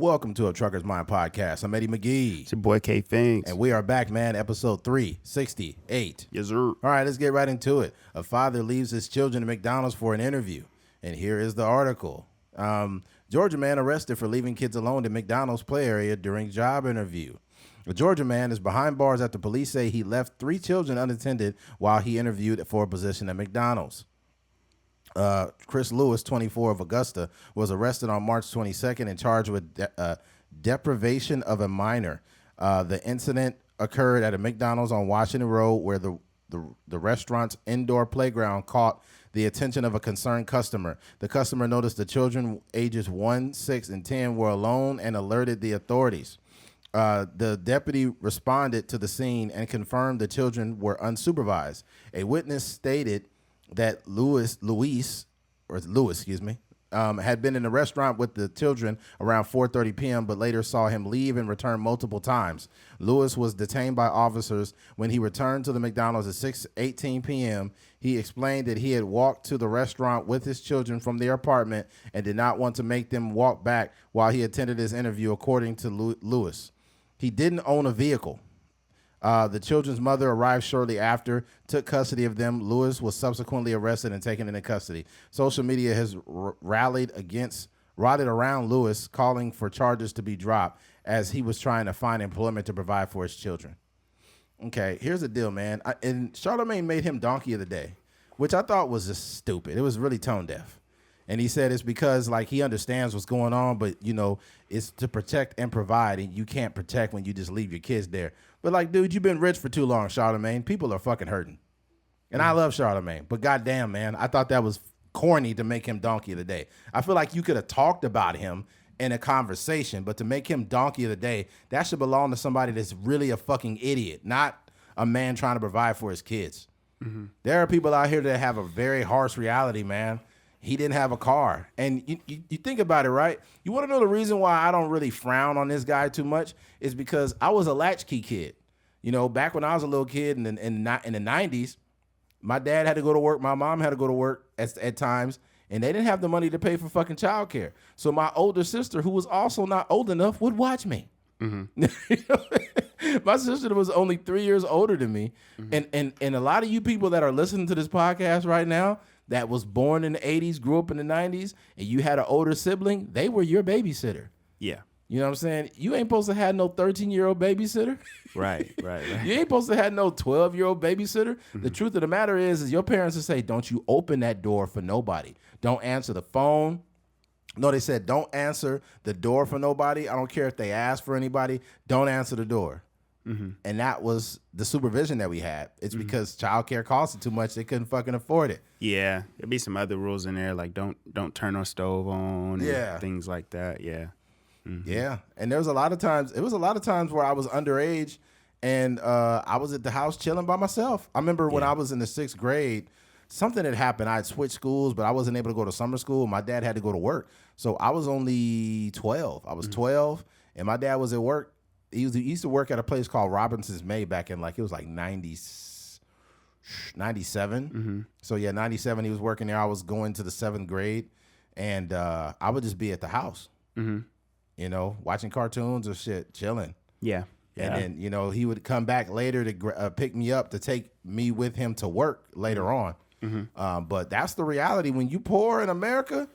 welcome to a Trucker's Mind podcast. I'm Eddie McGee. It's your boy K Finks. And we are back, man. Episode 368. Yes, sir. All right, let's get right into it. A father leaves his children at McDonald's for an interview. And here is the article. Georgia man arrested for leaving kids alone in McDonald's play area during job interview. A Georgia man is behind bars after police say he left 3 children unattended while he interviewed for a position at McDonald's. Chris Lewis, 24, of Augusta, was arrested on March 22nd and charged with deprivation of a minor. The incident occurred at a McDonald's on Washington Road, where the restaurant's indoor playground caught the attention of a concerned customer. The customer noticed the children ages 1, 6, and 10 were alone and alerted the authorities. The deputy responded to the scene and confirmed the children were unsupervised. A witness stated that Lewis had been in the restaurant with the children around 4:30 p.m., but later saw him leave and return multiple times. Lewis was detained by officers when he returned to the McDonald's at 6:18 p.m. He explained that he had walked to the restaurant with his children from their apartment and did not want to make them walk back while he attended his interview, according to Lewis. He didn't own a vehicle. The children's mother arrived shortly after, took custody of them. Lewis was subsequently arrested and taken into custody. Social media has rallied around Lewis, calling for charges to be dropped as he was trying to find employment to provide for his children. Okay, here's the deal, man. And Charlamagne made him donkey of the day, which I thought was just stupid. It was really tone deaf. And he said it's because, like, he understands what's going on, but, you know, it's to protect and provide, and you can't protect when you just leave your kids there. But, like, dude, you've been rich for too long, Charlamagne. People are fucking hurting. And I love Charlamagne, but goddamn, man, I thought that was corny to make him donkey of the day. I feel like you could have talked about him in a conversation, but to make him donkey of the day, that should belong to somebody that's really a fucking idiot, not a man trying to provide for his kids. Mm-hmm. There are people out here that have a very harsh reality, man. He didn't have a car. And you think about it, right? You want to know the reason why I don't really frown on this guy too much is because I was a latchkey kid. You know, back when I was a little kid in the 90s, my dad had to go to work. My mom had to go to work at times, and they didn't have the money to pay for fucking childcare. So my older sister, who was also not old enough, would watch me. Mm-hmm. My sister was only 3 years older than me. Mm-hmm. And a lot of you people that are listening to this podcast right now, that was born in the 80s, grew up in the 90s, and you had an older sibling, they were your babysitter. Yeah. You know what I'm saying? You ain't supposed to have no 13-year-old babysitter. Right. You ain't supposed to have no 12-year-old babysitter. Mm-hmm. The truth of the matter is your parents will say, don't you open that door for nobody. Don't answer the phone. No, they said, don't answer the door for nobody. I don't care if they ask for anybody. Don't answer the door. Mm-hmm. And that was the supervision that we had. It's because childcare costed too much. They couldn't fucking afford it. Yeah. There'd be some other rules in there, like don't turn our stove on. Yeah. And things like that. Yeah. Mm-hmm. Yeah. And there was a lot of times where I was underage and I was at the house chilling by myself. I remember when I was in the 6th grade, something had happened. I had switched schools, but I wasn't able to go to summer school. My dad had to go to work. So I was only 12. I was 12 and my dad was at work. He used to work at a place called Robinson's May back in it was like 97. Mm-hmm. So yeah, 97, he was working there. I was going to the 7th grade and I would just be at the house, you know, watching cartoons or shit, chilling. Yeah. And then, you know, he would come back later to pick me up to take me with him to work later on. Mm-hmm. But that's the reality. When you poor in America,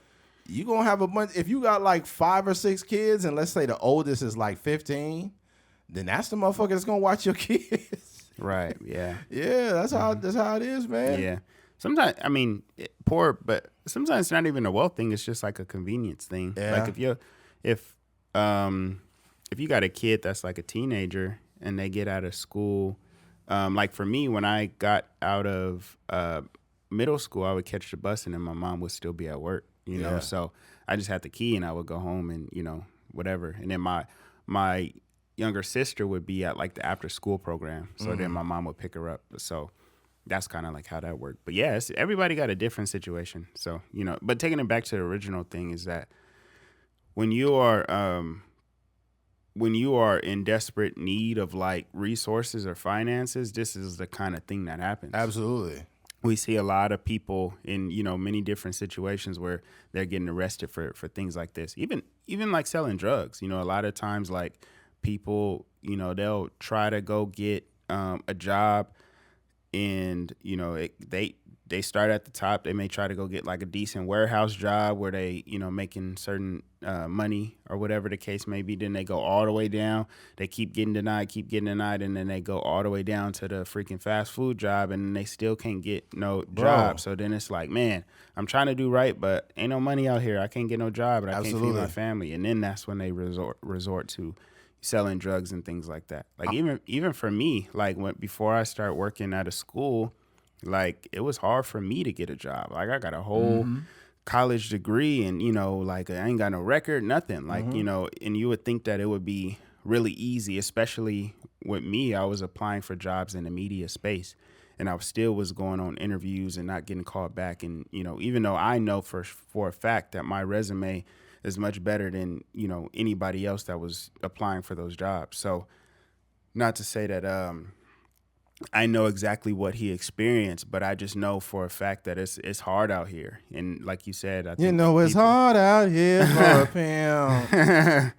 you going to have a bunch. If you got like 5 or 6 kids and let's say the oldest is like 15, then that's the motherfucker that's going to watch your kids. Right. Yeah. Yeah. That's how it is, man. Yeah. Sometimes, I mean, poor, but sometimes it's not even a wealth thing. It's just like a convenience thing. Yeah. Like if you got a kid that's like a teenager and they get out of school, like for me, when I got out of middle school, I would catch the bus and then my mom would still be at work, you know? So I just had the key and I would go home and, you know, whatever. And then my younger sister would be at like the after school program. So then my mom would pick her up. So that's kind of like how that worked. But yeah, everybody got a different situation. So, you know, but taking it back to the original thing is that when you are in desperate need of like resources or finances, this is the kind of thing that happens. Absolutely. we see a lot of people in, many different situations where they're getting arrested for things like this. Even like selling drugs, a lot of times like people, they'll try to go get a job, and they start at the top. They may try to go get like a decent warehouse job where they, making certain money or whatever the case may be. Then they go all the way down. They keep getting denied, and then they go all the way down to the freaking fast food job, and they still can't get no job. So then it's like, man, I'm trying to do right, but ain't no money out here. I can't get no job, and I can't feed my family. And then that's when they resort to selling drugs and things like that. Like even for me, like before I start working at a school, like it was hard for me to get a job. Like I got a whole college degree, and like I ain't got no record, nothing. Like and you would think that it would be really easy, especially with me. I was applying for jobs in the media space, and I still was going on interviews and not getting called back. And even though I know for a fact that my resume is much better than anybody else that was applying for those jobs. So not to say that I know exactly what he experienced, but I just know for a fact that it's hard out here. And like you said, I think it's hard out here for a pimp.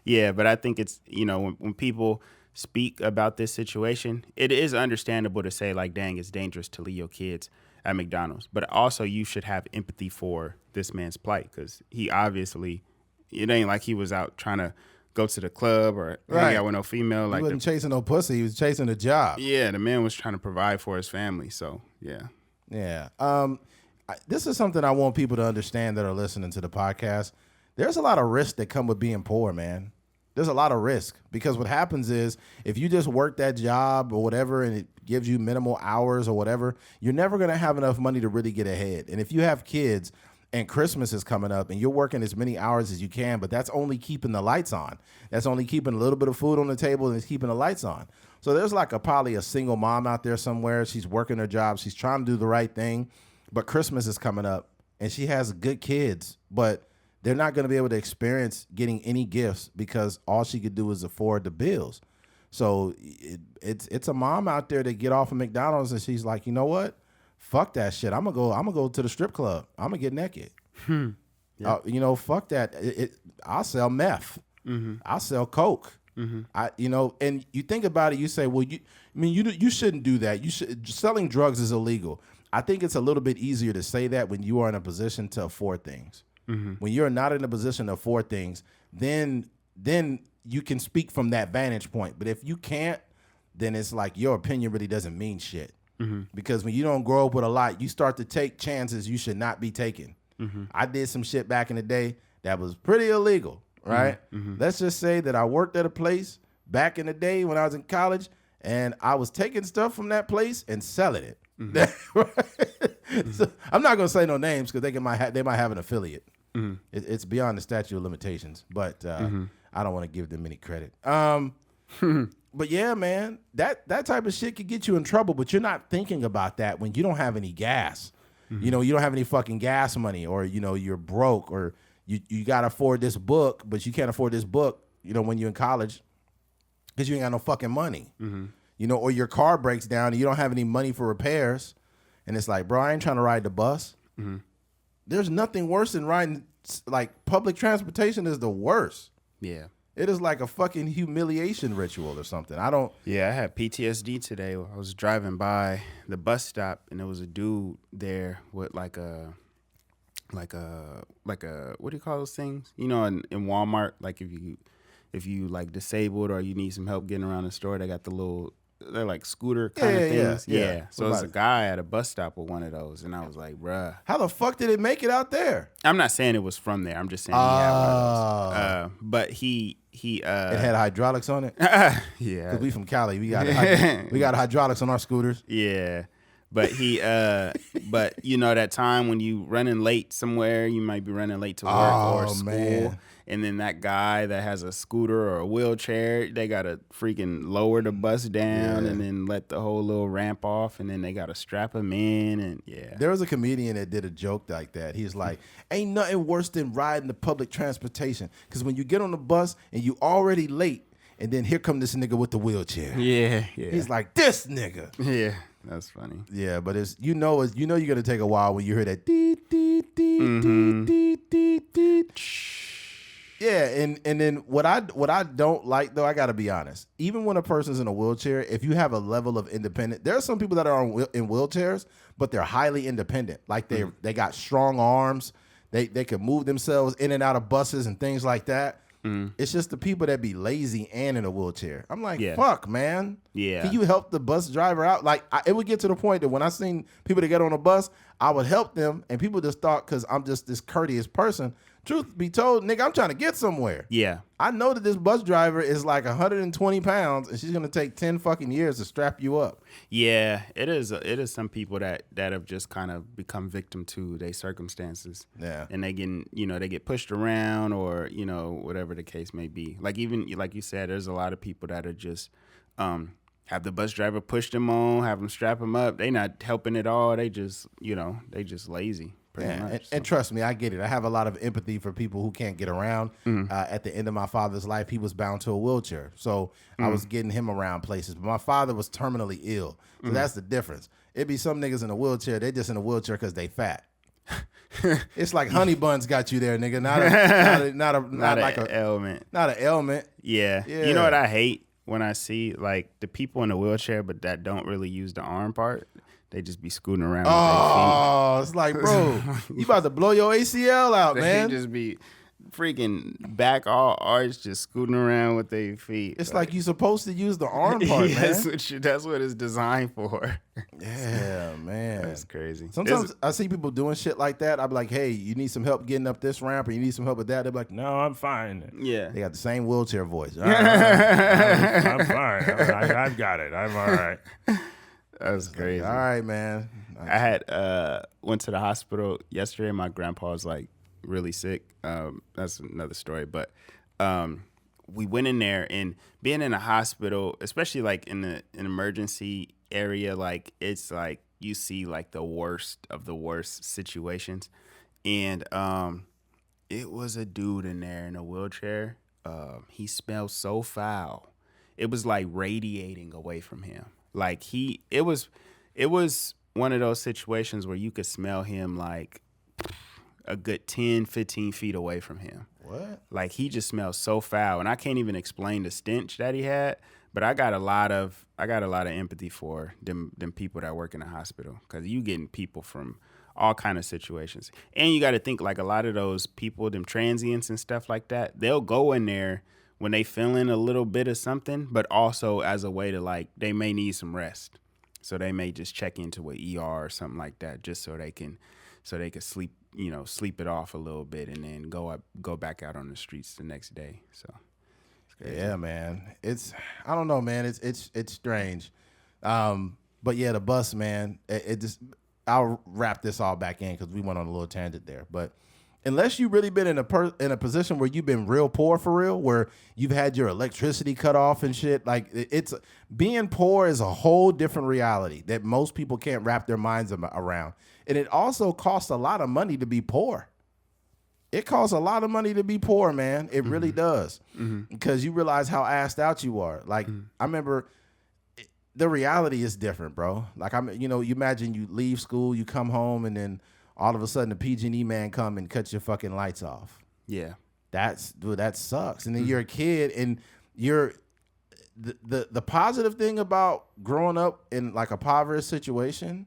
Yeah, but I think it's when people speak about this situation, it is understandable to say like, dang, it's dangerous to leave your kids at McDonald's. But also you should have empathy for this man's plight, because he obviously, it ain't like he was out trying to go to the club or hang out with no female. Like he wasn't chasing no pussy. He was chasing a job. Yeah, the man was trying to provide for his family. So, yeah. Yeah. This is something I want people to understand that are listening to the podcast. There's a lot of risk that come with being poor, man. There's a lot of risk, because what happens is if you just work that job or whatever and it gives you minimal hours or whatever, you're never going to have enough money to really get ahead. And if you have kids and Christmas is coming up and you're working as many hours as you can, but that's only keeping the lights on. That's only keeping a little bit of food on the table and it's keeping the lights on. So there's like probably a single mom out there somewhere. She's working her job. She's trying to do the right thing, but Christmas is coming up and she has good kids, but they're not going to be able to experience getting any gifts because all she could do is afford the bills. So it's a mom out there that get off of McDonald's and she's like, you know what? Fuck that shit. I'm gonna go to the strip club. I'm gonna get naked. Yeah. Fuck that. I'll sell meth. Mm-hmm. I'll sell coke. Mm-hmm. And you think about it. You say, well, you shouldn't do that. Selling drugs is illegal. I think it's a little bit easier to say that when you are in a position to afford things. Mm-hmm. When you're not in a position to afford things, then you can speak from that vantage point. But if you can't, then it's like your opinion really doesn't mean shit. Mm-hmm. Because when you don't grow up with a lot, you start to take chances you should not be taking. Mm-hmm. I did some shit back in the day that was pretty illegal, right? Mm-hmm. Let's just say that I worked at a place back in the day when I was in college, and I was taking stuff from that place and selling it. Mm-hmm. Mm-hmm. So I'm not gonna say no names because they might have an affiliate. Mm-hmm. It's beyond the statute of limitations, but I don't want to give them any credit. But yeah, man, that type of shit could get you in trouble, but you're not thinking about that when you don't have any gas. Mm-hmm. You don't have any fucking gas money, or you're broke, or you gotta afford this book, but you can't afford this book, when you're in college because you ain't got no fucking money. Mm-hmm. Or your car breaks down and you don't have any money for repairs, and it's like, bro, I ain't trying to ride the bus. Mm-hmm. There's nothing worse than riding, like public transportation is the worst. Yeah. It is like a fucking humiliation ritual or something. Yeah, I had PTSD today. I was driving by the bus stop and there was a dude there with like a what do you call those things? In Walmart, like if you like disabled or you need some help getting around the store, they're like scooter kind of things. Yeah. So there's a guy at a bus stop with one of those, and I was like, bruh. How the fuck did it make it out there? I'm not saying it was from there. I'm just saying he had one of those. But he it had hydraulics on it? Yeah. Because we from Cali. We got hydraulics on our scooters. Yeah. But but that time when you running late somewhere, you might be running late to work or school. Man. And then that guy that has a scooter or a wheelchair, they got to freaking lower the bus down and then let the whole little ramp off. And then they got to strap him in. And yeah. There was a comedian that did a joke like that. He's like, ain't nothing worse than riding the public transportation. Because when you get on the bus and you already late, and then here come this nigga with the wheelchair. Yeah. He's like, this nigga. Yeah. That's funny. Yeah, but you're gonna take a while when you hear that deet deet deet deet deet deet deet. Yeah, and then what I don't like though, I gotta be honest. Even when a person's in a wheelchair, if you have a level of independent, there are some people that are in wheelchairs, but they're highly independent. Like they got strong arms, they can move themselves in and out of buses and things like that. It's just the people that be lazy and in a wheelchair. I'm like, fuck, man. Yeah. Can you help the bus driver out? Like, it would get to the point that when I seen people that get on a bus, I would help them, and people just thought because I'm just this courteous person. Truth be told, nigga, I'm trying to get somewhere. Yeah. I know that this bus driver is like 120 pounds, and she's gonna take 10 fucking years to strap you up. Yeah, it is. It is some people that have just kind of become victim to their circumstances. Yeah, and they get pushed around, or whatever the case may be. Like even like you said, there's a lot of people that are just have the bus driver push them on, have them strap them up. They not helping at all. They just they just lazy. And trust me, I get it. I have a lot of empathy for people who can't get around. At the end of my father's life, he was bound to a wheelchair. So I was getting him around places. But my father was terminally ill. So that's the difference. It'd be some niggas in a wheelchair. They just in a wheelchair because they fat. It's like honey buns got you there, nigga. Not like an ailment. Not an ailment. Yeah. You know what I hate? When I see like the people in the wheelchair but that don't really use the arm part. They just be scooting around with their feet. It's like, bro, you about to blow your ACL out, man. They just be freaking back all arched, just scooting around with their feet. It's like you're supposed to use the arm part, man. That's what it's designed for. Yeah, man. That's crazy. Sometimes I see people doing shit like that. I be like, hey, you need some help getting up this ramp, or you need some help with that. They're like, no, I'm fine. Yeah. They got the same wheelchair voice. I'm fine. I've got it. I'm all right. That's crazy. All right, man. I had went to the hospital yesterday. My grandpa was like really sick. That's another story. But we went in there, and being in a hospital, especially like in an emergency area, like it's like you see like the worst of the worst situations. And it was a dude in there in a wheelchair. He smelled so foul. It was like radiating away from him. Like it was one of those situations where you could smell him like a good 10, 15 feet away from him. What? Like he just smells so foul, and I can't even explain the stench that he had. But I got a lot of empathy for them people that work in the hospital, because you getting people from all kind of situations, and you got to think like a lot of those people, them transients and stuff like that, they'll go in there when they feeling a little bit of something, but also as a way to like, they may need some rest. So they may just check into an ER or something like that, just so they can sleep, sleep it off a little bit, and then go back out on the streets the next day. So it's crazy. Yeah, man. I don't know, man. It's strange. But yeah, the bus, man, it just, I'll wrap this all back in because we went on a little tangent there. But unless you've really been in a position where you've been real poor for real, where you've had your electricity cut off and shit, like it's being poor is a whole different reality that most people can't wrap their minds around. And it also costs a lot of money to be poor. It costs a lot of money to be poor, man. It really does. Because you realize how assed out you are. Like I remember, the reality is different, bro. Like you imagine you leave school, you come home, and then all of a sudden, the PG&E man come and cut your fucking lights off. Yeah, that sucks. And then you're a kid, and you're the positive thing about growing up in like a impoverished situation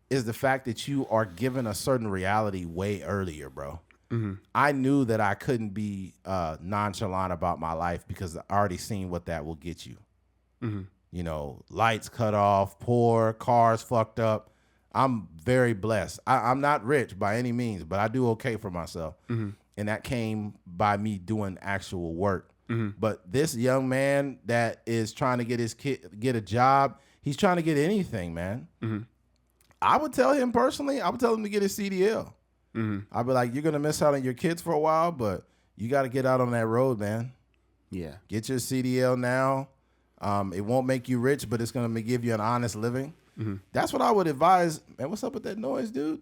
is the fact that you are given a certain reality way earlier, bro. I knew that I couldn't be nonchalant about my life because I already seen what that will get you. Lights cut off, poor, cars fucked up. I'm very blessed. I'm not rich by any means, but I do okay for myself. And that came by me doing actual work. But this young man that is trying to get a job, he's trying to get anything, man. I would tell him personally, I would tell him to get his CDL. I'd be like, you're going to miss out on your kids for a while, but you got to get out on that road, man. Yeah. Get your CDL now. It won't make you rich, but it's going to give you an honest living. That's what I would advise. Man, what's up with that noise, dude?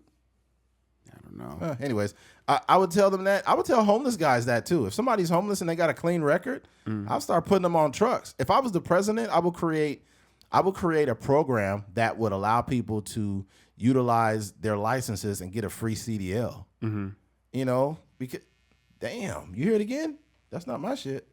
I don't know. Anyways, I would tell them that. I would tell homeless guys that too. If somebody's homeless and they got a clean record, I'll start putting them on trucks. If I was the president, I I would create a program that would allow people to utilize their licenses and get a free CDL. Mm-hmm. You know, because damn, you hear it again? That's not my shit.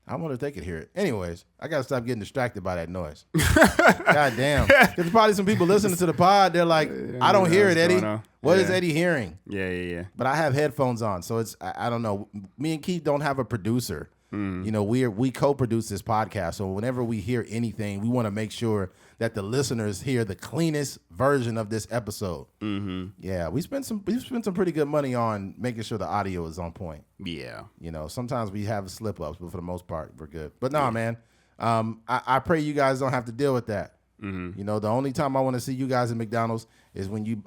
I wonder if they could hear it. Anyways, I gotta stop getting distracted by that noise. God damn. There's probably some people listening to the pod. They're like, I don't hear it, Eddie. What is Eddie hearing? Yeah. But I have headphones on, so it's I don't know. Me and Keith don't have a producer. You know, we co-produce this podcast, so whenever we hear anything, we want to make sure that the listeners hear the cleanest version of this episode. Mm-hmm. Yeah, we spent some pretty good money on making sure the audio is on point. Yeah, you know, sometimes we have slip ups, but for the most part, we're good. But no, man, I pray you guys don't have to deal with that. Mm-hmm. You know, the only time I want to see you guys at McDonald's is when you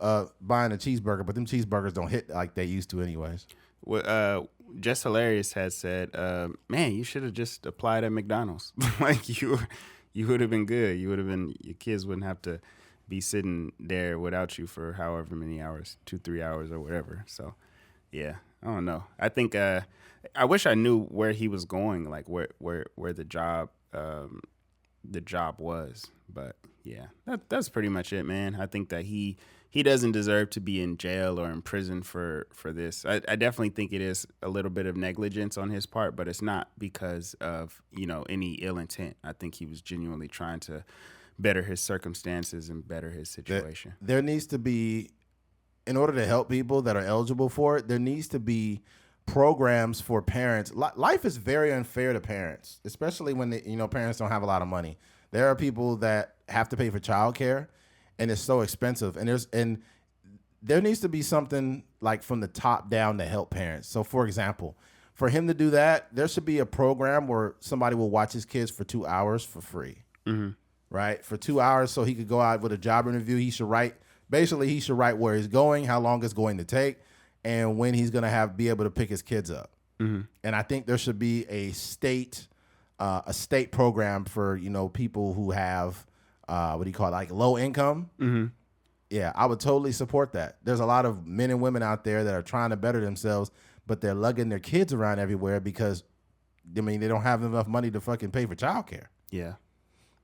buying a cheeseburger, but them cheeseburgers don't hit like they used to, anyways. Well, Just Hilarious has said, man, you should have just applied at McDonald's. Like you would have been good. Your kids wouldn't have to be sitting there without you for however many hours, 2-3 hours or whatever. So, yeah, I don't know. I think I wish I knew where he was going, like where the job was. But yeah, that's pretty much it, man. I think that he doesn't deserve to be in jail or in prison for this. I definitely think it is a little bit of negligence on his part, but it's not because of, any ill intent. I think he was genuinely trying to better his circumstances and better his situation. There needs to be, in order to help people that are eligible for it, there needs to be programs for parents. Life is very unfair to parents, especially when parents don't have a lot of money. There are people that have to pay for childcare, and it's so expensive. And there needs to be something like from the top down to help parents. So, for example, for him to do that, there should be a program where somebody will watch his kids for 2 hours for free, right? For 2 hours, so he could go out with a job interview. He should write where he's going, how long it's going to take, and when he's going to be able to pick his kids up. And I think there should be a state program for people who have like low income. Mm-hmm. Yeah, I would totally support that. There's a lot of men and women out there that are trying to better themselves, but they're lugging their kids around everywhere because, they don't have enough money to fucking pay for childcare. Yeah.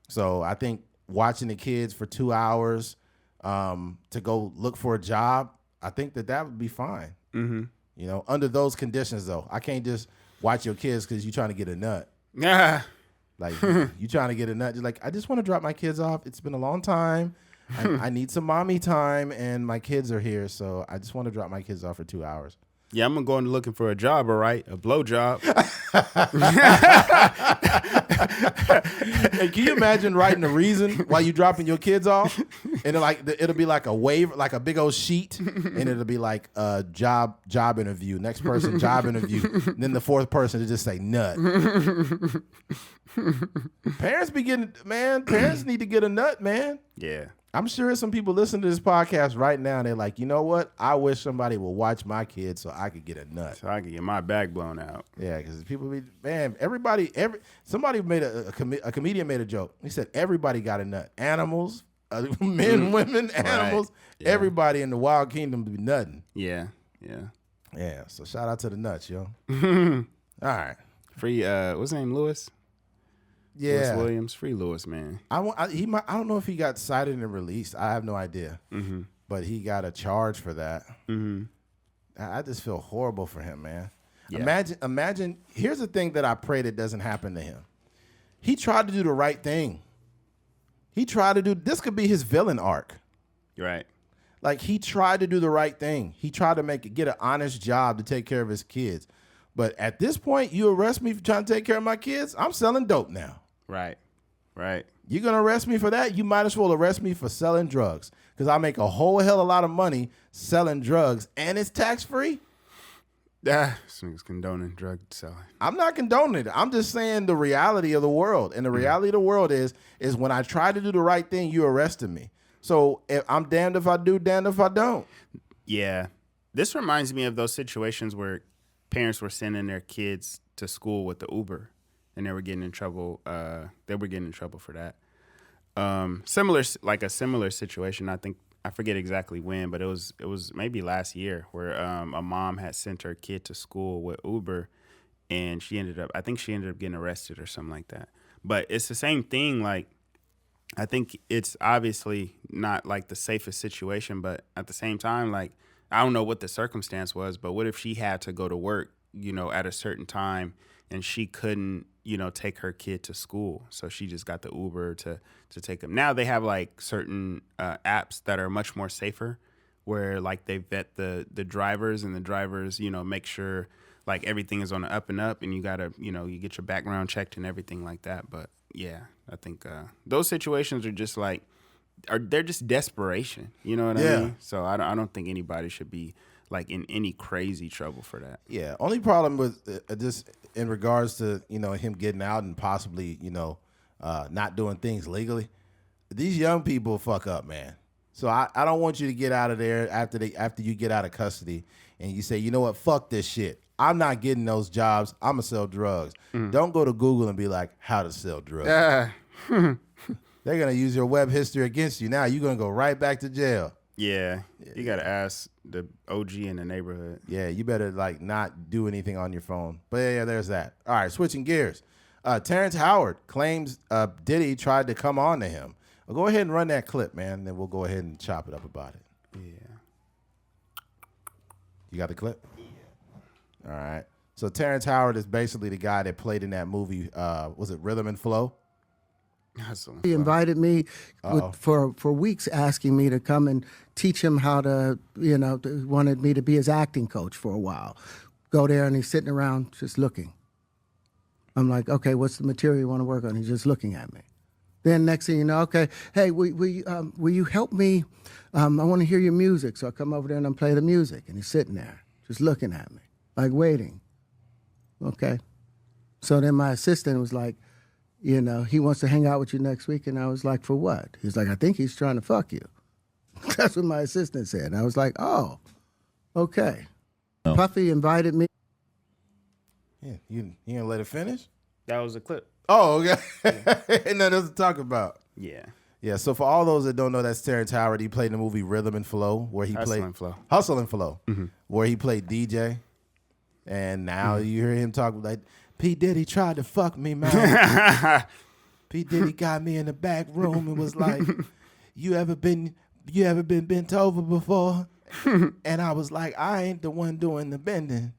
So I think watching the kids for 2 hours to go look for a job, I think that would be fine. Mm-hmm. Under those conditions, though. I can't just watch your kids because you're trying to get a nut. Yeah. Like, you trying to get a nut. You're like, I just want to drop my kids off. It's been a long time. I need some mommy time, and my kids are here, so I just want to drop my kids off for 2 hours. Yeah, I'm going looking for a job, all right? A blow job. Hey, can you imagine writing a reason while you dropping your kids off? And it'll be like a waiver, like a big old sheet, and it'll be like a job interview. Next person, job interview. And then the fourth person to just say nut. Parents need to get a nut, man. Yeah. I'm sure some people listening to this podcast right now, and they're like, you know what? I wish somebody would watch my kids so I could get a nut. So I could get my back blown out. Yeah, because people somebody made a comedian made a joke. He said, everybody got a nut. Animals, men, women, animals, right. Yeah. Everybody in the wild kingdom be nutting. Yeah. Yeah, so shout out to the nuts, yo. All right. Free, what's his name, Lewis? Yeah, Lewis Williams, free Lewis, man. I don't know if he got cited and released. I have no idea. Mm-hmm. But he got a charge for that. Mm-hmm. I just feel horrible for him, man. Yeah. Imagine. Here's the thing that I pray that doesn't happen to him. He tried to do the right thing. This could be his villain arc. Right. Like, he tried to do the right thing. He tried to get an honest job to take care of his kids. But at this point, you arrest me for trying to take care of my kids? I'm selling dope now. Right. You're going to arrest me for that? You might as well arrest me for selling drugs, because I make a whole hell of a lot of money selling drugs, and it's tax-free. This nigga's condoning drug selling. I'm not condoning it. I'm just saying the reality of the world. And the reality of the world is when I try to do the right thing, you arrested me. So I'm damned if I do, damned if I don't. Yeah. This reminds me of those situations where parents were sending their kids to school with the Uber, and they were getting in trouble. For that. Similar situation. I forget exactly when, but it was maybe last year, where a mom had sent her kid to school with Uber, and she ended up getting arrested or something like that. But it's the same thing. Like, I think it's obviously not like the safest situation, but at the same time, like, I don't know what the circumstance was, but what if she had to go to work, at a certain time and she couldn't, take her kid to school. So she just got the Uber to take them. Now they have like certain apps that are much more safer where like they vet the drivers and the drivers, make sure like everything is on the up and up and you gotta, you get your background checked and everything like that. But yeah, I think those situations are just like, they're just desperation. You know what I mean? So I don't think anybody should be like in any crazy trouble for that. Yeah. Only problem with just in regards to, him getting out and possibly, not doing things legally. These young people fuck up, man. So I don't want you to get out of there after you get out of custody and you say, you know what, fuck this shit. I'm not getting those jobs. I'm going to sell drugs. Don't go to Google and be like, how to sell drugs. They're going to use your web history against you. Now you're going to go right back to jail. Yeah. You got to ask the OG in the neighborhood. Yeah, you better like not do anything on your phone. But yeah, there's that. All right, switching gears. Terrence Howard claims Diddy tried to come on to him. Well, go ahead and run that clip, man, and then we'll go ahead and chop it up about it. Yeah. You got the clip? Yeah. All right. So Terrence Howard is basically the guy that played in that movie, was it Rhythm and Flow? He invited me for weeks, asking me to come and teach him how to, wanted me to be his acting coach for a while. Go there and he's sitting around just looking. I'm like, okay, what's the material you want to work on? He's just looking at me. Then next thing you know, okay, hey, will you help me? I want to hear your music. So I come over there and I play the music. And he's sitting there just looking at me, like waiting. Okay. So then my assistant was like, he wants to hang out with you next week. And I was like, for what? He's like, I think he's trying to fuck you. That's what my assistant said. And I was like, oh, okay. Oh. Puffy invited me. Yeah, you gonna let it finish? That was a clip. Oh, okay. Yeah. Ain't nothing else to talk about. Yeah. Yeah, so for all those that don't know, that's Terrence Howard. He played in the movie Rhythm and Flow, where he Hustle played and Flow. Hustle and Flow, where he played DJ. And now you hear him talk like, P. Diddy tried to fuck me, man. P. Diddy got me in the back room and was like, you ever been bent over before? And I was like, I ain't the one doing the bending.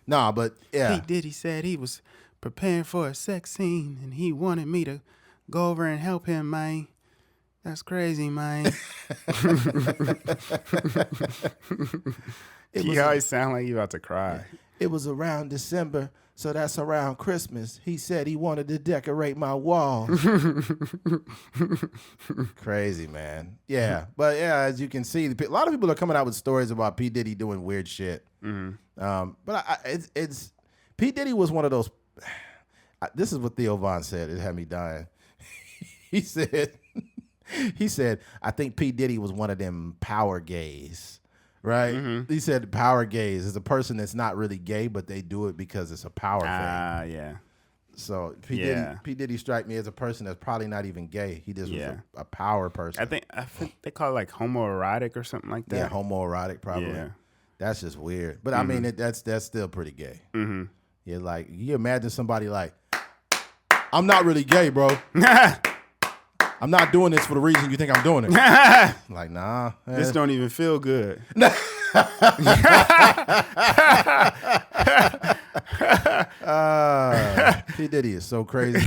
Nah, but yeah. P. Diddy said he was preparing for a sex scene and he wanted me to go over and help him, man. That's crazy, man. You always sound like you about to cry. It was around December, so that's around Christmas. He said he wanted to decorate my wall. Crazy, man. Yeah, but yeah, as you can see, a lot of people are coming out with stories about P. Diddy doing weird shit. But it's P. Diddy was one of those. This is what Theo Von said. It had me dying. He said, I think P. Diddy was one of them power gays. Right? He said power gays is a person that's not really gay, but they do it because it's a power thing. Yeah. So P. Diddy strike me as a person that's probably not even gay. He just was a power person. I think they call it like homoerotic or something like that. Yeah, homoerotic probably. Yeah. That's just weird. But I mean, that's still pretty gay. Yeah, like you imagine somebody like, I'm not really gay, bro. I'm not doing this for the reason you think I'm doing it. Like, nah. This don't even feel good. P. Diddy is so crazy.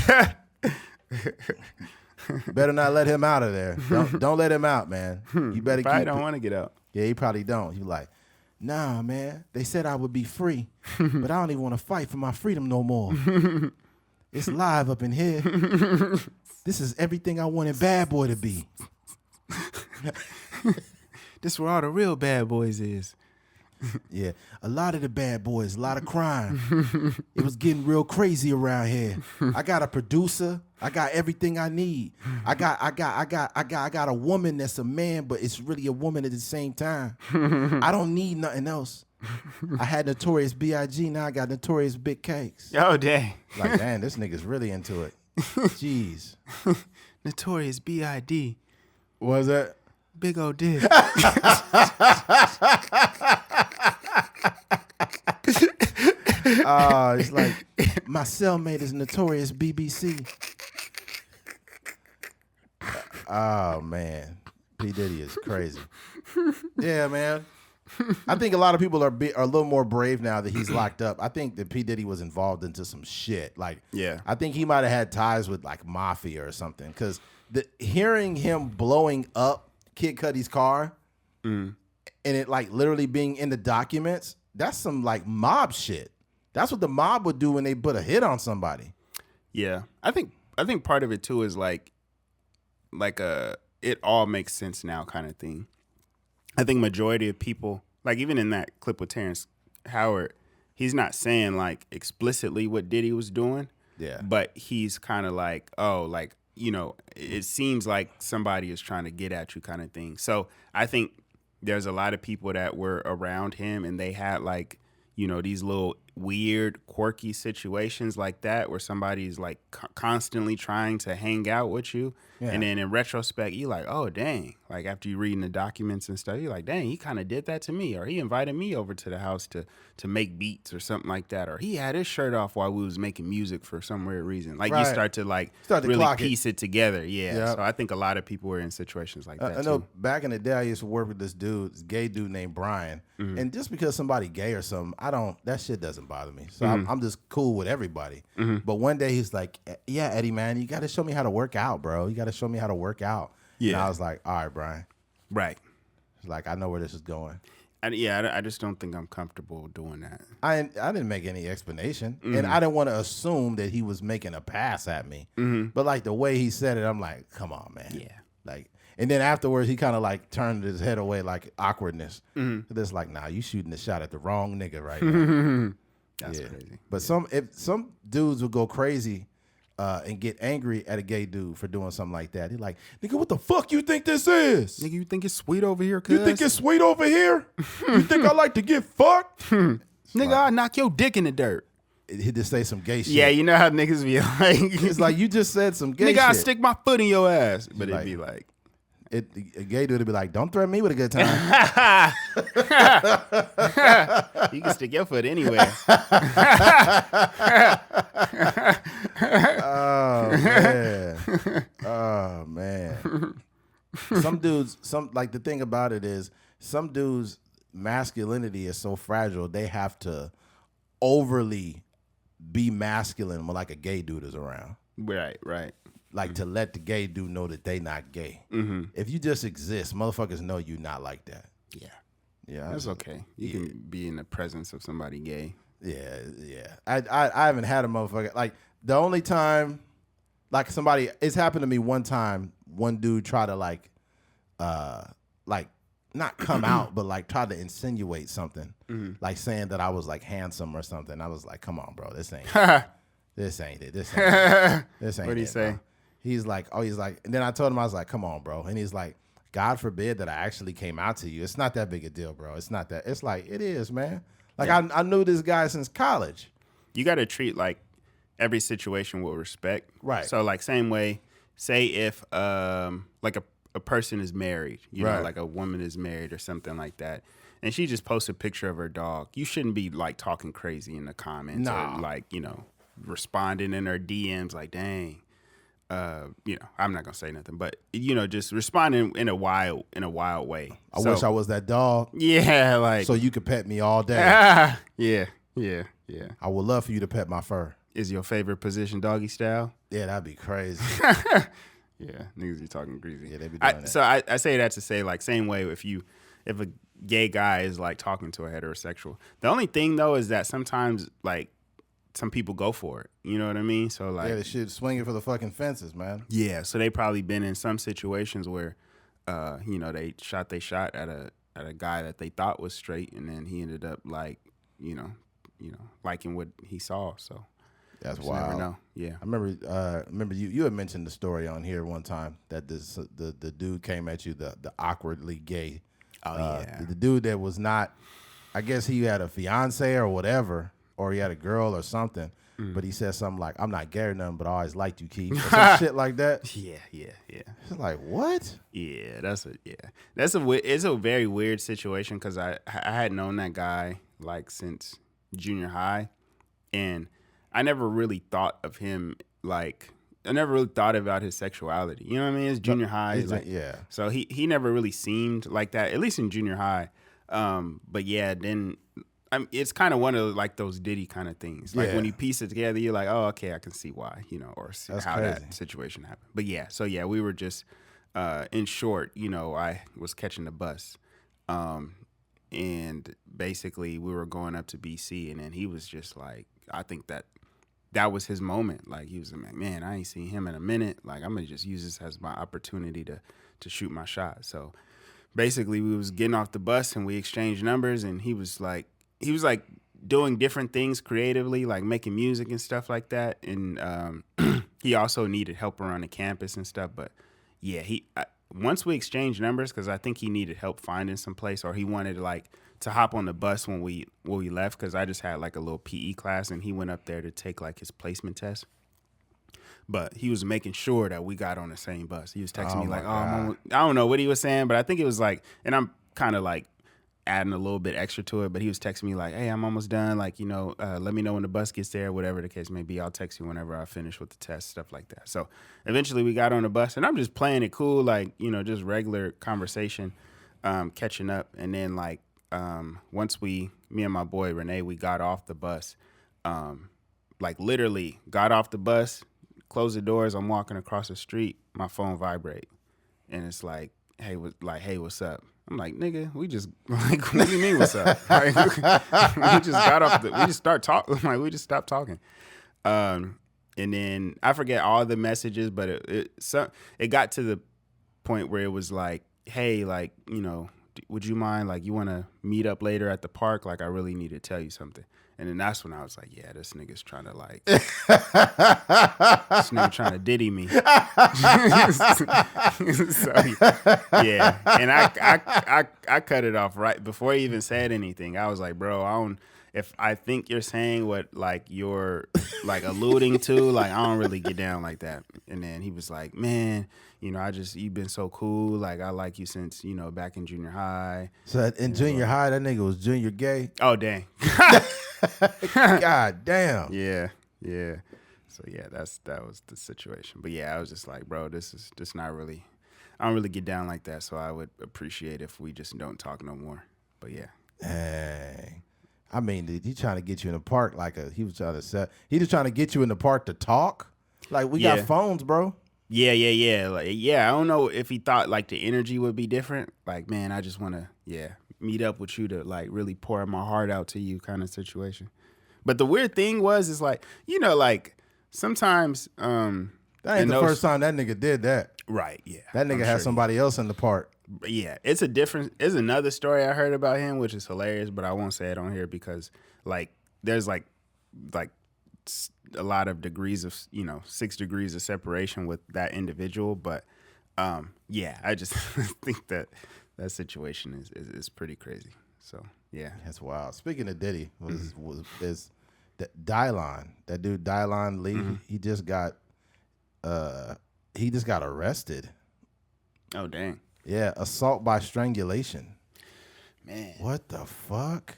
Better not let him out of there. Don't let him out, man. You better probably don't want to get out. Yeah, he probably don't. He like, nah, man. They said I would be free, but I don't even want to fight for my freedom no more. It's live up in here. This is everything I wanted Bad Boy to be. This where all the real bad boys is. Yeah, a lot of the bad boys, a lot of crime. It was getting real crazy around here. I got a producer. I got everything I need. I got a woman that's a man, but it's really a woman at the same time. I don't need nothing else. I had Notorious B.I.G. Now I got Notorious Big Cakes. Oh, dang. Like, man, this nigga's really into it. Jeez. Notorious B.I.D. What was that? Big old dick. It's like, my cellmate is Notorious BBC. Oh man, P Diddy is crazy. Yeah, man. I think a lot of people are a little more brave now that he's locked up. I think that P Diddy was involved into some shit. Like, Yeah. I think he might have had ties with like mafia or something. Because hearing him blowing up Kid Cudi's car and it like literally being in the documents, that's some like mob shit. That's what the mob would do when they put a hit on somebody. Yeah, I think part of it too is like it all makes sense now kind of thing. I think majority of people, like even in that clip with Terrence Howard, he's not saying like explicitly what Diddy was doing. Yeah. But he's kind of like, oh, like, you know, it seems like somebody is trying to get at you kind of thing. So I think there's a lot of people that were around him and they had like, you know, these little weird, quirky situations like that where somebody's like constantly trying to hang out with you. Yeah. And then in retrospect, you're like, oh, dang. Like after you reading the documents and stuff, you're like, dang, he kind of did that to me. Or he invited me over to the house to make beats or something like that. Or he had his shirt off while we was making music for some weird reason. Like you start to really piece it together. Yeah. Yep. So I think a lot of people were in situations like that. I know back in the day, I used to work with this gay dude named Brian. Mm-hmm. And just because somebody gay or something, that shit doesn't bother me. So I'm just cool with everybody. Mm-hmm. But one day he's like, yeah, Eddie, man, you got to show me how to work out, bro. You got to show me how to work out. Yeah. And I was like, all right, Brian. Right. It's like, I know where this is going. I just don't think I'm comfortable doing that. I didn't make any explanation. Mm-hmm. And I didn't want to assume that he was making a pass at me. Mm-hmm. But like the way he said it, I'm like, come on, man. Yeah. Like, and then afterwards, he kind of like turned his head away, like awkwardness. Mm-hmm. It's like, nah, you shooting the shot at the wrong nigga right now. That's crazy. But if some dudes would go crazy and get angry at a gay dude for doing something like that. He's like, nigga, what the fuck you think this is? Nigga, you think it's sweet over here, cuz? You think it's sweet over here? You think I like to get fucked? Nigga, I'll knock your dick in the dirt. He just say some gay shit. Yeah, you know how niggas be like. It's like, you just said some gay shit. Nigga, I'll stick my foot in your ass. But it'd be like. A gay dude would be like, don't threaten me with a good time. You can stick your foot anywhere. Oh man. Some dudes, like the thing about it is some dudes' masculinity is so fragile they have to overly be masculine when like a gay dude is around. Right. Like to let the gay dude know that they not gay. Mm-hmm. If you just exist, motherfuckers know you not like that. Yeah, that's okay. You can be in the presence of somebody gay. Yeah. I haven't had a motherfucker like the only time, like somebody. It's happened to me one time. One dude tried to like not come out, but like try to insinuate something, like saying that I was like handsome or something. I was like, come on, bro, this ain't it. This ain't it. This ain't what did he say? Bro. He's like, and then I told him, I was like, come on, bro. And he's like, God forbid that I actually came out to you. It's not that big a deal, bro. It's not that. It's like, it is, man. Like, I knew this guy since college. You got to treat, like, every situation with respect. Right. So, like, same way, say if, like, a person is married, you know, like a woman is married or something like that, and she just posts a picture of her dog, you shouldn't be, like, talking crazy in the comments or, like, you know, responding in her DMs like, dang. You know, I'm not gonna say nothing, but you know, just responding in a wild way. I wish I was that dog. Yeah, like so you could pet me all day. Yeah. I would love for you to pet my fur. Is your favorite position doggy style? Yeah, that'd be crazy. Yeah, niggas be talking greasy. Yeah, they be doing that. So I say that to say like same way if a gay guy is like talking to a heterosexual. The only thing though is that sometimes like. Some people go for it. You know what I mean? So like, the shit swinging for the fucking fences, man. Yeah. So they probably been in some situations where, you know, they shot at a guy that they thought was straight, and then he ended up like, you know, liking what he saw. So that's wild. Never know. Yeah. I remember you had mentioned the story on here one time that the dude came at you, the awkwardly gay. Oh yeah. The dude that was not, I guess he had a fiance or whatever. Or he had a girl or something, but he said something like, I'm not gay or nothing, but I always liked you, Keith. Or some shit like that. Yeah. It's like, what? Yeah, it's a very weird situation because I had known that guy like since junior high, and I never really thought of him like really thought about his sexuality. You know what I mean? It's junior high. Like, yeah. So he never really seemed like that, at least in junior high. But yeah, then it's kind of one of like those Diddy kind of things. Like when you piece it together, you're like, oh, okay, I can see why, or see That's how crazy. that situation happened. But yeah, so yeah, we were just, in short, I was catching the bus. And basically we were going up to BC, and then he was just like, I think that was his moment. Like he was like, man, I ain't seen him in a minute. Like I'm gonna just use this as my opportunity to shoot my shot. So basically we was getting off the bus and we exchanged numbers, and he was like doing different things creatively, like making music and stuff like that. And he also needed help around the campus and stuff. But yeah, once we exchanged numbers, because I think he needed help finding some place, or he wanted to hop on the bus when we left, because I just had like a little PE class, and he went up there to take like his placement test. But he was making sure that we got on the same bus. He was texting me like, I don't know what he was saying, but I think it was like, and I'm kind of like adding a little bit extra to it, but he was texting me like, hey, I'm almost done. Like, let me know when the bus gets there, whatever the case may be. I'll text you whenever I finish with the test, stuff like that. So eventually we got on the bus, and I'm just playing it cool, like, just regular conversation, catching up. And then like, once me and my boy Renee, we got off the bus, like literally got off the bus, closed the doors. I'm walking across the street, my phone vibrate, and it's like, hey, what's up? I'm like, nigga, we just like, what do you mean what's up? Like, we just got off we just start talking. Like, we just stopped talking. And then I forget all the messages, but it got to the point where it was like, hey, like, would you mind, like, you want to meet up later at the park? Like, I really need to tell you something. And then that's when I was like, yeah, this nigga's trying to like, this nigga trying to Diddy me. So, yeah. And I cut it off right before he even said anything. I was like, bro, if I think you're saying what like you're like alluding to, like, I don't really get down like that. And then he was like, man, you've been so cool. Like, I like you since, back in junior high. So in junior high, that nigga was junior gay? Oh, dang. God damn. Yeah. So yeah, that was the situation. But yeah, I was just like, bro, this is just not really, I don't really get down like that. So I would appreciate if we just don't talk no more. But yeah. Hey. I mean, dude, he trying to get you in the park he was just trying to get you in the park to talk? Like, we got phones, bro. Yeah. Like, yeah, I don't know if he thought like the energy would be different. Like, man, I just want to, meet up with you to like really pour my heart out to you kind of situation. But the weird thing is like, like sometimes that ain't the first time that nigga did that. Right, yeah. That nigga had somebody else in the park. Yeah, it's another story I heard about him, which is hilarious, but I won't say it on here because like there's like a lot of degrees of 6 degrees of separation with that individual. But yeah, I just think that situation is pretty crazy. So yeah, that's wild. Speaking of Diddy, is Dylon, that dude Dylon Lee? Mm-hmm. He just got arrested. Oh dang. Yeah, assault by strangulation. Man, what the fuck?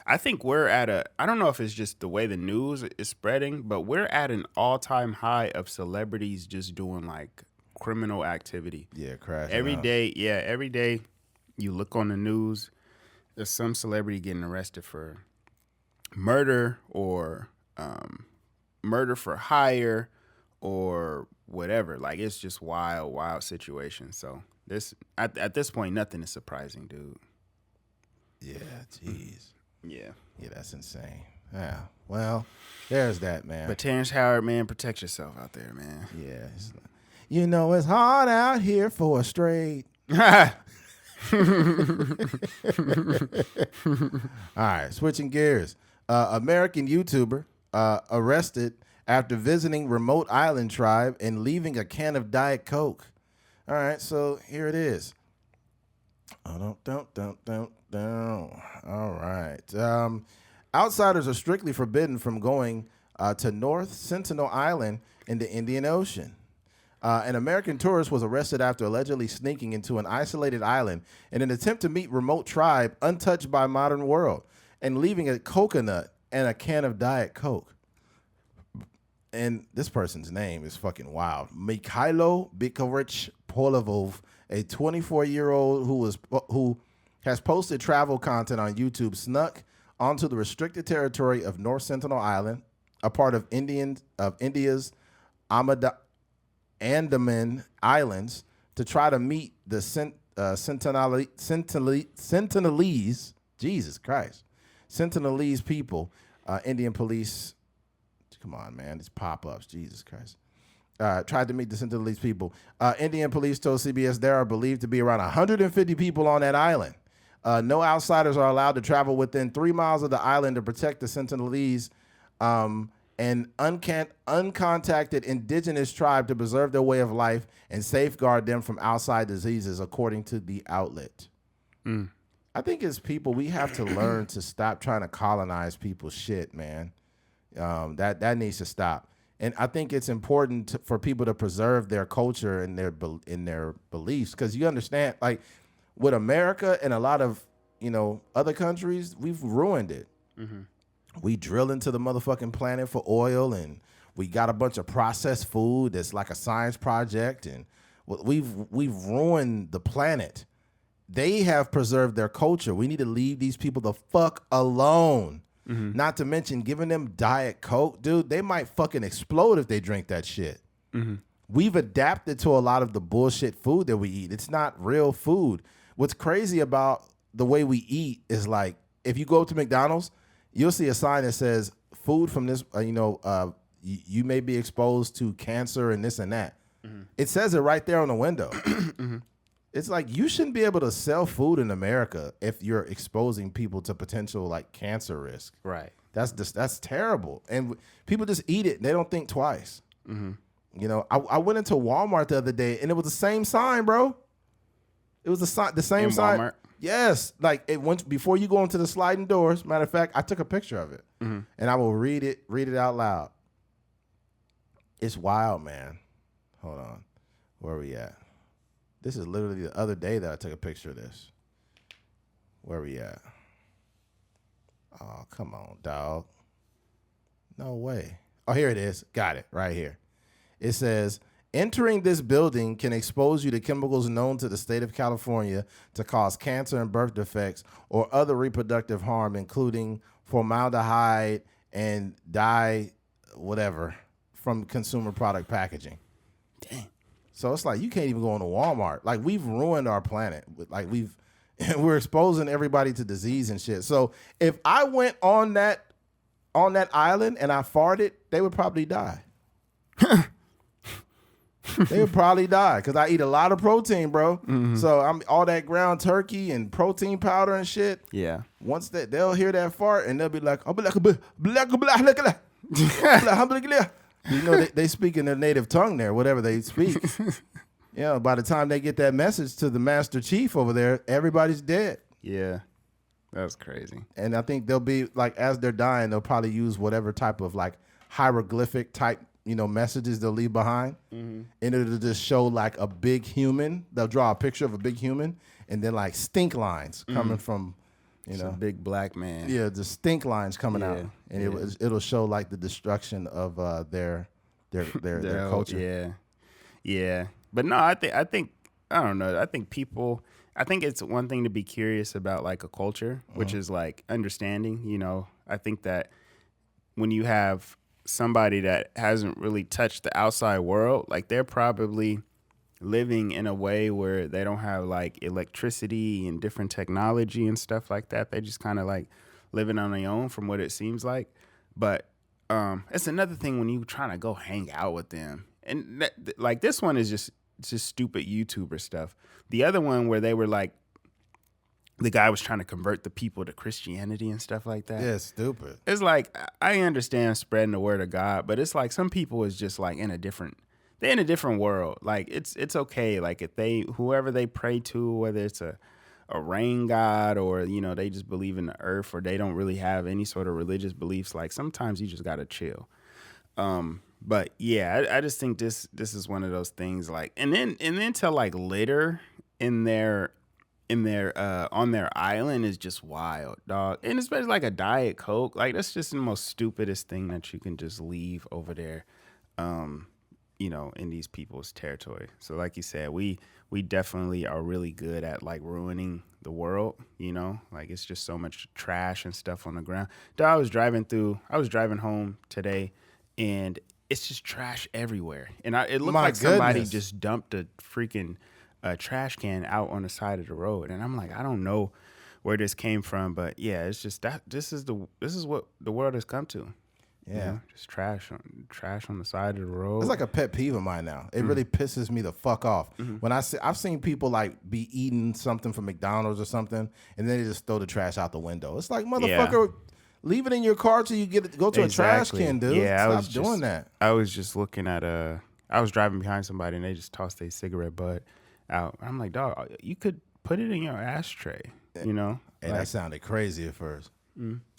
I think we're I don't know if it's just the way the news is spreading, but we're at an all-time high of celebrities just doing like criminal activity. Yeah, crash. Every day you look on the news, there's some celebrity getting arrested for murder or murder for hire or whatever. Like, it's just wild situation. So at this point, nothing is surprising, dude. Yeah, jeez. Yeah, that's insane. Yeah, well, there's that, man. But Terrence Howard, man, protect yourself out there, man. Yeah, it's hard out here for a straight. All right, switching gears. American YouTuber arrested after visiting remote island tribe and leaving a can of Diet Coke. All right, so here it is. All right. Outsiders are strictly forbidden from going to North Sentinel Island in the Indian Ocean. An American tourist was arrested after allegedly sneaking into an isolated island in an attempt to meet remote tribe untouched by modern world and leaving a coconut and a can of Diet Coke. and this person's name is fucking wild. Mikhailo Bikovich Polovov, a 24-year-old who has posted travel content on YouTube, snuck onto the restricted territory of North Sentinel Island, a part of India's Andaman Islands, to try to meet the Sentinelese, Jesus Christ, Sentinelese people, Indian police. Come on, man, these pop-ups, Jesus Christ. Tried to meet the Sentinelese people. Indian police told CBS there are believed to be around 150 people on that island. No outsiders are allowed to travel within 3 miles of the island to protect the Sentinelese and uncontacted indigenous tribe to preserve their way of life and safeguard them from outside diseases, according to the outlet. I think as people, we have to learn to stop trying to colonize people's shit, man. That needs to stop. And I think it's important for people to preserve their culture and their beliefs, because you understand, like with America and a lot of other countries, we've ruined it. Mm-hmm. We drill into the motherfucking planet for oil, and we got a bunch of processed food that's like a science project, and we've ruined the planet. They have preserved their culture. We need to leave these people the fuck alone. Mm-hmm. Not to mention giving them Diet Coke. Dude, they might fucking explode if they drink that shit. Mm-hmm. We've adapted to a lot of the bullshit food that we eat. It's not real food. What's crazy about the way we eat is, like, if you go to McDonald's, you'll see a sign that says food from this, you may be exposed to cancer and this and that. Mm-hmm. It says it right there on the window. Mm-hmm. It's like, you shouldn't be able to sell food in America if you're exposing people to potential like cancer risk. Right. That's terrible. And people just eat it and they don't think twice. Mm-hmm. I went into Walmart the other day and it was the same sign, bro. It was the same in sign. Walmart? Yes. Like it went before you go into the sliding doors. Matter of fact, I took a picture of it and I will read it out loud. It's wild, man. Hold on. Where are we at? This is literally the other day that I took a picture of this. Where are we at? Oh, come on, dog. No way. Oh, here it is. Got it right here. It says, entering this building can expose you to chemicals known to the state of California to cause cancer and birth defects or other reproductive harm, including formaldehyde and whatever from consumer product packaging. Dang. So it's like you can't even go into Walmart. Like, we've ruined our planet. Like we're exposing everybody to disease and shit. So if I went on that island and I farted, they would probably die. They would probably die because I eat a lot of protein, bro. Mm-hmm. So I'm all that ground turkey and protein powder and shit. Yeah. Once they'll hear that fart and they'll be like, they speak in their native tongue there, whatever they speak. By the time they get that message to the Master Chief over there, everybody's dead. Yeah. That's crazy. And I think they'll be like, as they're dying, they'll probably use whatever type of like hieroglyphic type, messages they'll leave behind. Mm-hmm. And it'll just show like a big human. They'll draw a picture of a big human and then like stink lines coming from, a big black man. Yeah, the stink lines coming out. And it'll show like the destruction of their culture. Yeah. Yeah. But no, I think I don't know. I think it's one thing to be curious about like a culture, which is like understanding, I think that when you have somebody that hasn't really touched the outside world, like they're probably living in a way where they don't have like electricity and different technology and stuff like that. They just kind of like living on their own from what it seems like. But it's another thing when you trying to go hang out with them. And like this one is just stupid YouTuber stuff. The other one where they were like, the guy was trying to convert the people to Christianity and stuff like that. Yeah, stupid. It's like, I understand spreading the word of God, but it's like some people is just like they're in a different world. Like it's okay. Like if whoever they pray to, whether it's a rain god or, they just believe in the earth or they don't really have any sort of religious beliefs, like sometimes you just got to chill. But yeah, I just think this is one of those things like, and then to like litter in their on their island is just wild, dog. And especially like a Diet Coke, like that's just the most stupidest thing that you can just leave over there. in these people's territory. So like you said, we definitely are really good at like ruining the world, like it's just so much trash and stuff on the ground. I was driving home today and it's just trash everywhere. And it looked like somebody just dumped a freaking trash can out on the side of the road. And I'm like, I don't know where this came from, but yeah, it's just that this is what the world has come to. Yeah, just trash on the side of the road. It's like a pet peeve of mine now. It really pisses me the fuck off when I've seen people like be eating something from McDonald's or something, and then they just throw the trash out the window. It's like, motherfucker, leave it in your car till you go to a trash can, dude. Yeah, Stop doing that. I was just looking at I was driving behind somebody and they just tossed a cigarette butt out. I'm like, dog, you could put it in your ashtray, Hey, that sounded crazy at first.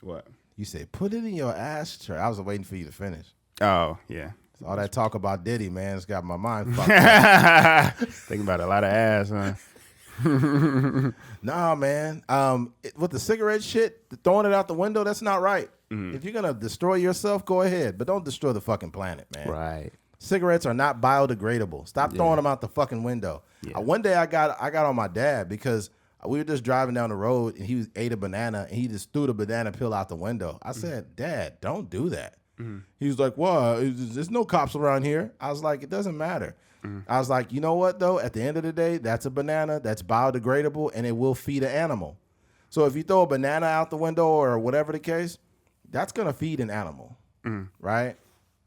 What? You say, put it in your ashtray. I was waiting for you to finish. Oh, yeah. So all that talk about Diddy, man, it's got my mind fucked up. Thinking about a lot of ass, huh? Nah, man. With the cigarette shit, throwing it out the window, that's not right. If you're going to destroy yourself, go ahead. But don't destroy the fucking planet, man. Right. Cigarettes are not biodegradable. Stop throwing them out the fucking window. Yeah. One day I got on my dad because we were just driving down the road and he ate a banana and he just threw the banana peel out the window. I said, Dad, don't do that. He was like, well, there's no cops around here. I was like, it doesn't matter. I was like, you know what, though? At the end of the day, that's a banana that's biodegradable and it will feed an animal. So if you throw a banana out the window or whatever the case, that's going to feed an animal, right?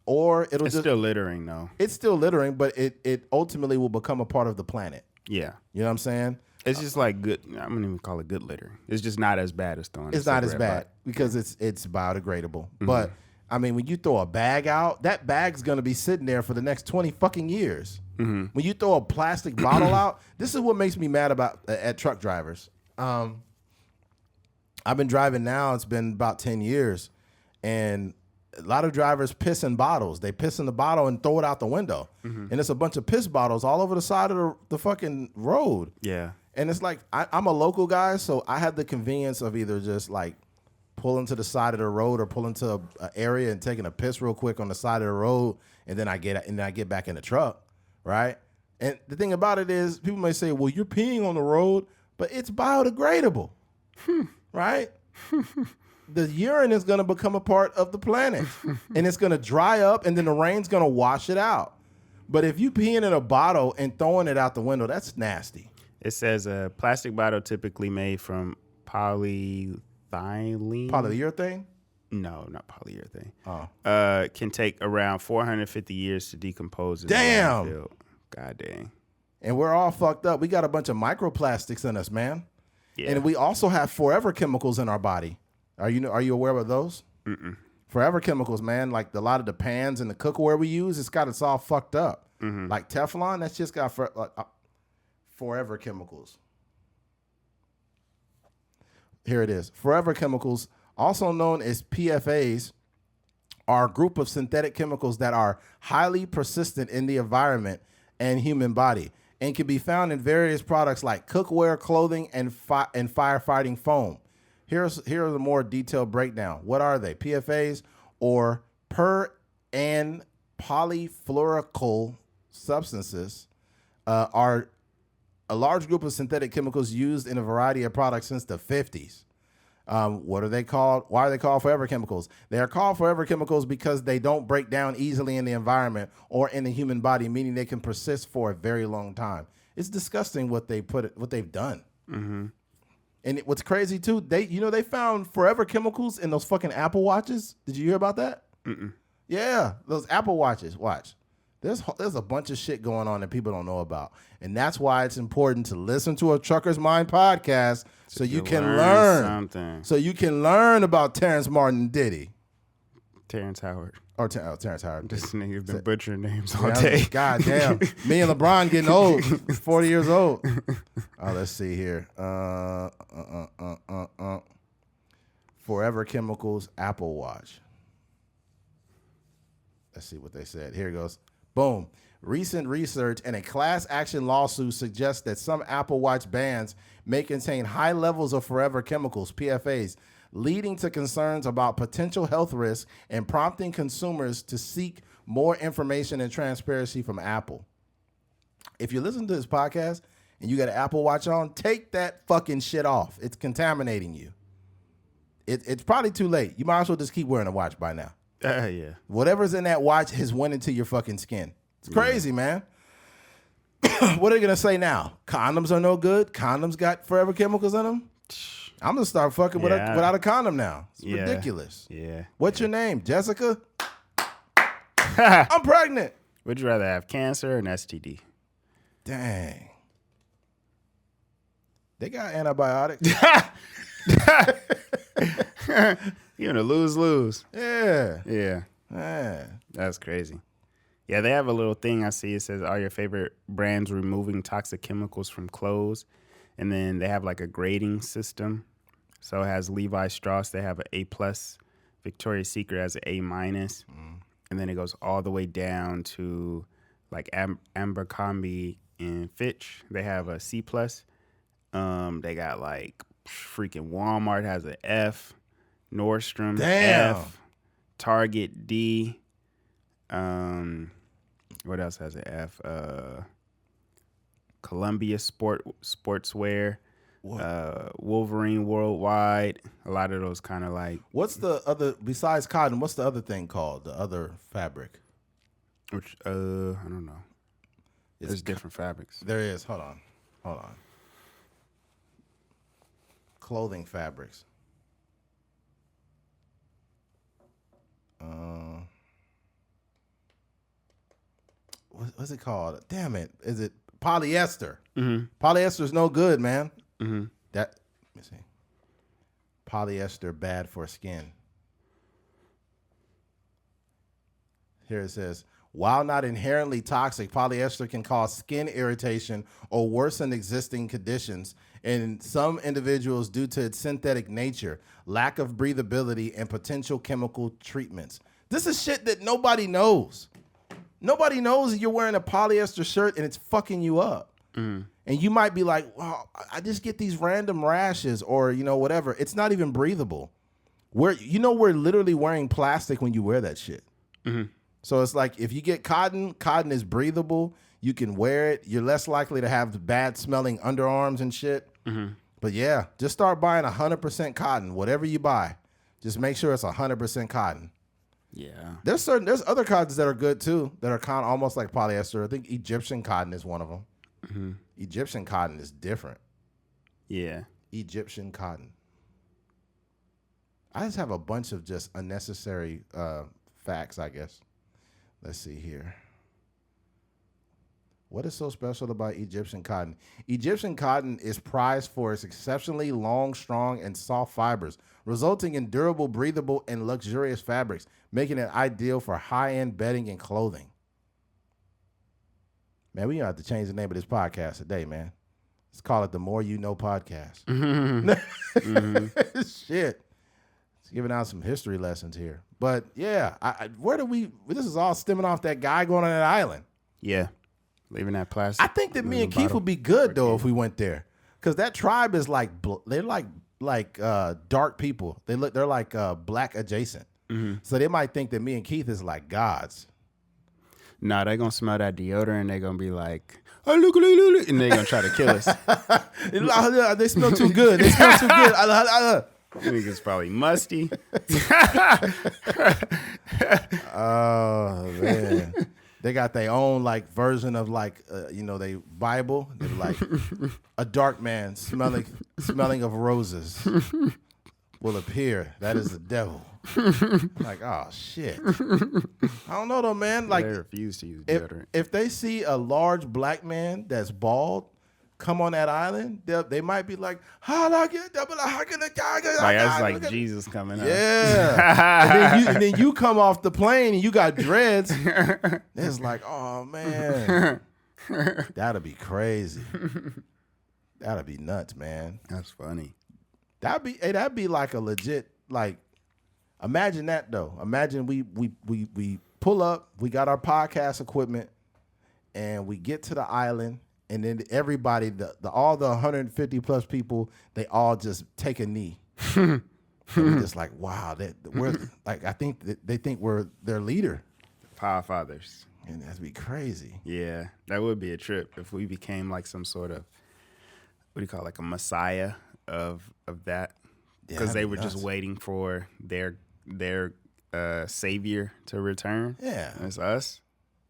Or it's still littering, though. It's still littering, but it ultimately will become a part of the planet. Yeah. You know what I'm saying? It's just like good. I wouldn't even call it good litter. It's just not as bad as throwing. It's not as bad because it's biodegradable. But I mean, when you throw a bag out, that bag's gonna be sitting there for the next 20 fucking years. When you throw a plastic bottle out, this is what makes me mad about at truck drivers. I've been driving now. It's been about 10 years, and a lot of drivers piss in bottles. They piss in the bottle and throw it out the window, and it's a bunch of piss bottles all over the side of the fucking road. Yeah. And it's like, I'm a local guy, so I have the convenience of either just like pulling to the side of the road or pulling to an area and taking a piss real quick on the side of the road, and then I get back in the truck, right? And the thing about it is, people may say, well, you're peeing on the road, but it's biodegradable, right? The urine is going to become a part of the planet, and it's going to dry up, and then the rain's going to wash it out. But if you peeing in a bottle and throwing it out the window, that's nasty. It says a plastic bottle typically made from polyethylene. Polyurethane? No, not polyurethane. Oh. Can take around 450 years to decompose. Damn. God dang. And we're all fucked up. We got a bunch of microplastics in us, man. Yeah. And we also have forever chemicals in our body. Are you aware of those? Mm-mm. Forever chemicals, man. Like a lot of the pans and the cookware we use, it's got us all fucked up. Like Teflon, that's just got forever chemicals. Here it is. Forever chemicals, also known as PFAs, are a group of synthetic chemicals that are highly persistent in the environment and human body and can be found in various products like cookware, clothing, and firefighting foam. Here's a more detailed breakdown. What are they? PFAs, or per and polyfluoroalkyl substances, are a large group of synthetic chemicals used in a variety of products since the 50s. What are they called? Why are they called forever chemicals? They are called forever chemicals because they don't break down easily in the environment or in the human body, meaning they can persist for a very long time. It's disgusting what they've done. And what's crazy too, they found forever chemicals in those fucking Apple Watches. Did you hear about that? Yeah, those Apple Watches. Watch. There's a bunch of shit going on that people don't know about. And that's why it's important to listen to a Trucker's Mind podcast so you can learn something. So you can learn about Terrence Martin and Diddy. Terrence Howard. Or Terrence Howard. This nigga's been butchering names all day. God damn. Me and LeBron getting old. 40 years old. Oh, let's see here. Forever Chemicals Apple Watch. Let's see what they said. Here it goes. Boom. Recent research and a class action lawsuit suggests that some Apple Watch bands may contain high levels of forever chemicals, PFAs, leading to concerns about potential health risks and prompting consumers to seek more information and transparency from Apple. If you listen to this podcast and you got an Apple Watch on, take that fucking shit off. It's contaminating you. It's probably too late. You might as well just keep wearing a watch by now. Yeah. Whatever's in that watch has went into your fucking skin. It's crazy, man. What are they going to say now? Condoms are no good? Condoms got forever chemicals in them? I'm going to start fucking without a condom now. It's ridiculous. Yeah. What's your name? Jessica? I'm pregnant. Would you rather have cancer or an STD? Dang. They got antibiotics. You're in a lose-lose. Yeah. Yeah. Man. That's crazy. Yeah, they have a little thing I see. It says, are your favorite brands removing toxic chemicals from clothes? And then they have like a grading system. So it has Levi Strauss. They have an A+. Victoria's Secret has an A-. And then it goes all the way down to like Abercrombie and Fitch. They have a C+. They got like freaking Walmart has an F. Nordstrom F. Target D. What else has an F? Columbia Sportswear. Wolverine Worldwide. A lot of those kind of like. What's the other, besides cotton, what's the other thing called? The other fabric? Which, I don't know. There's different fabrics. There is. Hold on. Clothing fabrics. What's it called? Damn it. Is it polyester? Mm-hmm. Polyester is no good, man. Mm-hmm. Let me see. Polyester bad for skin. Here it says, while not inherently toxic, polyester can cause skin irritation or worsen existing conditions in some individuals due to its synthetic nature, lack of breathability, and potential chemical treatments. This is shit that nobody knows. Nobody knows you're wearing a polyester shirt and it's fucking you up. Mm. And you might be like, well, I just get these random rashes or, whatever. It's not even breathable. We're literally wearing plastic when you wear that shit. Mm-hmm. So it's like if you get cotton is breathable. You can wear it. You're less likely to have bad smelling underarms and shit. Mm-hmm. But yeah, just start buying 100% cotton. Whatever you buy, just make sure it's 100% cotton. Yeah. There's other cottons that are good too, that are kind of almost like polyester. I think Egyptian cotton is one of them. Mm-hmm. Egyptian cotton is different. Yeah. Egyptian cotton. I just have a bunch of just unnecessary facts, I guess. Let's see here. What is so special about Egyptian cotton? Egyptian cotton is prized for its exceptionally long, strong, and soft fibers, resulting in durable, breathable, and luxurious fabrics, making it ideal for high-end bedding and clothing. Man, we have to change the name of this podcast today, man. Let's call it the More You Know podcast. Mm-hmm. Shit. It's giving out some history lessons here. But, yeah, this is all stemming off that guy going on that island. Yeah. Leaving that plastic. I think that me and Keith would be good though if we went there, because that tribe is like they're like dark people. They're like black adjacent, so they might think that me and Keith is like gods. Nah, they gonna smell that deodorant. They gonna be like, oh, look, and they gonna try to kill us. They smell too good. They smell too good. Niggas probably musty. Oh man. They got their own like version of like they Bible. They're like a dark man smelling of roses will appear. That is the devil. Like, oh shit. I don't know though, man. Like they refuse to use deodorant. If they see a large black man that's bald come on that island, they might be like, like that's like Jesus coming out. Yeah. and then you come off the plane and you got dreads. It's like, oh man. That'll be crazy. That'll be nuts, man. That's funny. That'd be like a legit, like, imagine that though. Imagine we pull up, we got our podcast equipment, and we get to the island. And then everybody, all the 150 plus people, they all just take a knee. And we're just like, wow, we're like, I think they think we're their leader. Podfathers. And that'd be crazy. Yeah, that would be a trip if we became like some sort of, what do you call it, like a messiah of that. Because that'd they be were just nuts. waiting for their savior to return. Yeah. It's us.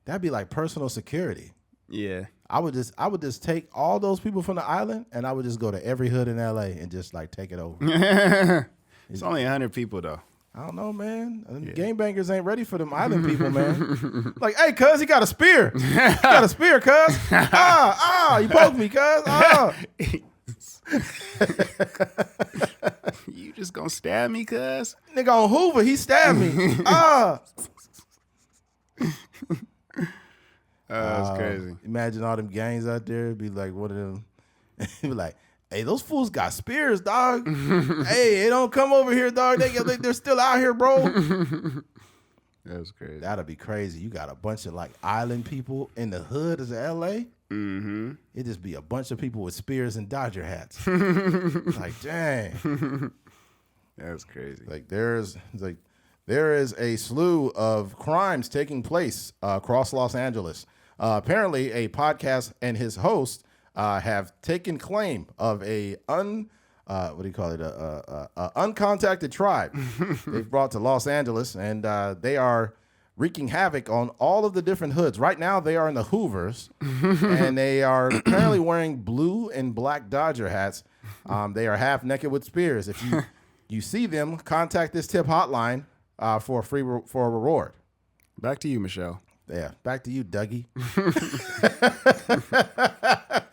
That'd be like personal security. Yeah. I would just take all those people from the island and I would just go to every hood in LA and just like take it over. It's only 100 people though. I don't know, man. Gangbangers ain't ready for them island people, man. Like, hey, cuz, he got a spear. He got a spear, cuz. You poked me, cuz. You just gonna stab me, cuz? Nigga on Hoover, he stabbed me. That's crazy. Imagine all them gangs out there. It'd be like one of them. Be like, hey, those fools got spears, dog. Hey, they don't come over here, dog. They're still out here, bro. That's crazy. That'd be crazy. You got a bunch of like island people in the hood of LA. Mm-hmm. It'd just be a bunch of people with spears and Dodger hats. Like, dang. That's crazy. Like there is a slew of crimes taking place across Los Angeles. Apparently, a podcast and his host have taken claim of a uncontacted tribe they've brought to Los Angeles, and they are wreaking havoc on all of the different hoods. Right now, they are in the Hoovers, and they are apparently wearing blue and black Dodger hats. They are half naked with spears. If you see them, contact this tip hotline for a reward. Back to you, Michelle. Yeah, back to you, Dougie.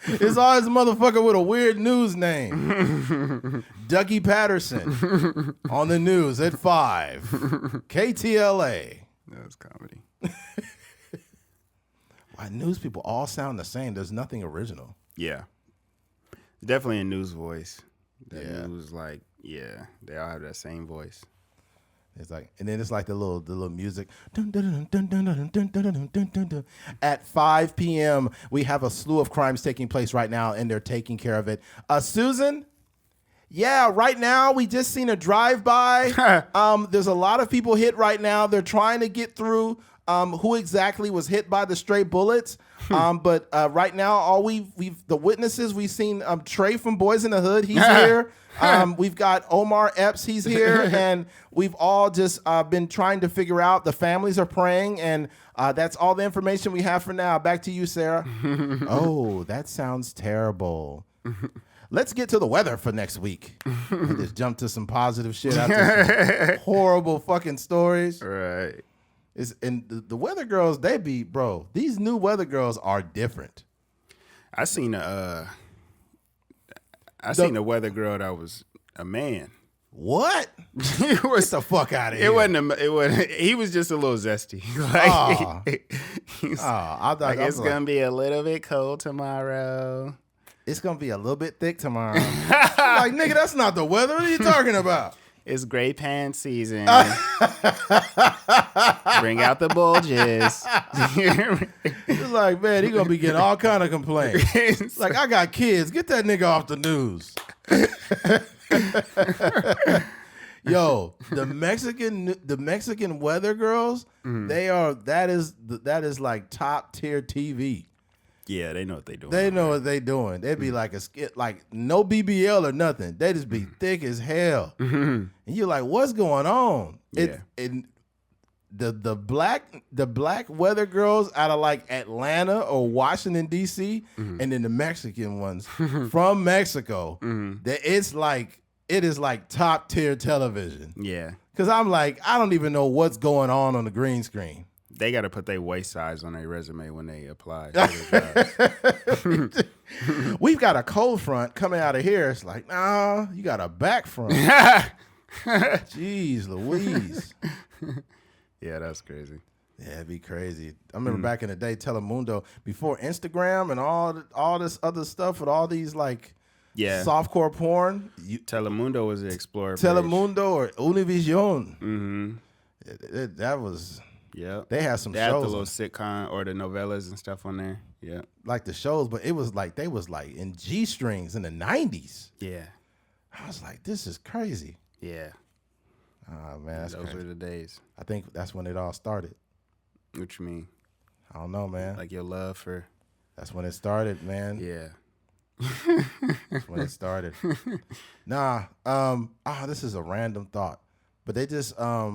It's always a motherfucker with a weird news name. Dougie Patterson on the news at 5. KTLA. That's comedy. Why news people all sound the same? There's nothing original. Yeah. Definitely a news voice. Yeah. News, like, they all have that same voice. It's like, and then it's like the little music. Dun, dun, dun, dun, dun, dun, dun, dun, dun, dun, dun. At 5 p.m., we have a slew of crimes taking place right now, and they're taking care of it. Susan? Yeah, right now we just seen a drive-by. There's a lot of people hit right now. They're trying to get through who exactly was hit by the stray bullets. But right now, the witnesses, we've seen Trey from Boys in the Hood. He's here. We've got Omar Epps. He's here. And we've all just been trying to figure out. The families are praying. And that's all the information we have for now. Back to you, Sarah. Oh, that sounds terrible. Let's get to the weather for next week. And just jump to some positive shit after some horrible fucking stories. Right. And the weather girls, these new weather girls are different. I seen a weather girl that was a man. What? Get the fuck out of here. It wasn't. He was just a little zesty. I thought it's gonna be a little bit cold tomorrow. It's gonna be a little bit thick tomorrow. Like, nigga, that's not the weather. What are you talking about? It's gray pants season. Bring out the bulges. It's like, man, he gonna be getting all kind of complaints. Like, I got kids. Get that nigga off the news. Yo, the Mexican weather girls, that is like top tier TV. Yeah, they know what they doing. They know what they doing. They'd be like a skit, like no BBL or nothing. They just be thick as hell. And you're like, what's going on? Yeah. The black weather girls out of like Atlanta or Washington D.C. and then the Mexican ones from Mexico. That it is like top tier television. Yeah. Cause I'm like, I don't even know what's going on the green screen. They got to put their waist size on their resume when they apply. We've got a cold front coming out of here. It's like, nah, you got a back front. Jeez Louise. Yeah, that's crazy. Yeah, it'd be crazy. I remember back in the day, Telemundo, before Instagram and all this other stuff with all these like softcore porn. Telemundo was the Explorer Telemundo or Univision. Mm-hmm. That was... Yeah, they had some shows. They shows. had the little sitcom or the novellas and stuff on there. Yeah, like the shows, but it was like they was like in G strings in the 90s. Yeah, I was like, this is crazy. Yeah, oh man, that's those crazy. were the days. I think that's when it all started. What you mean? I don't know, man. Like your love for? That's when it started, man. Yeah. That's when it started. Nah. This is a random thought, but they just I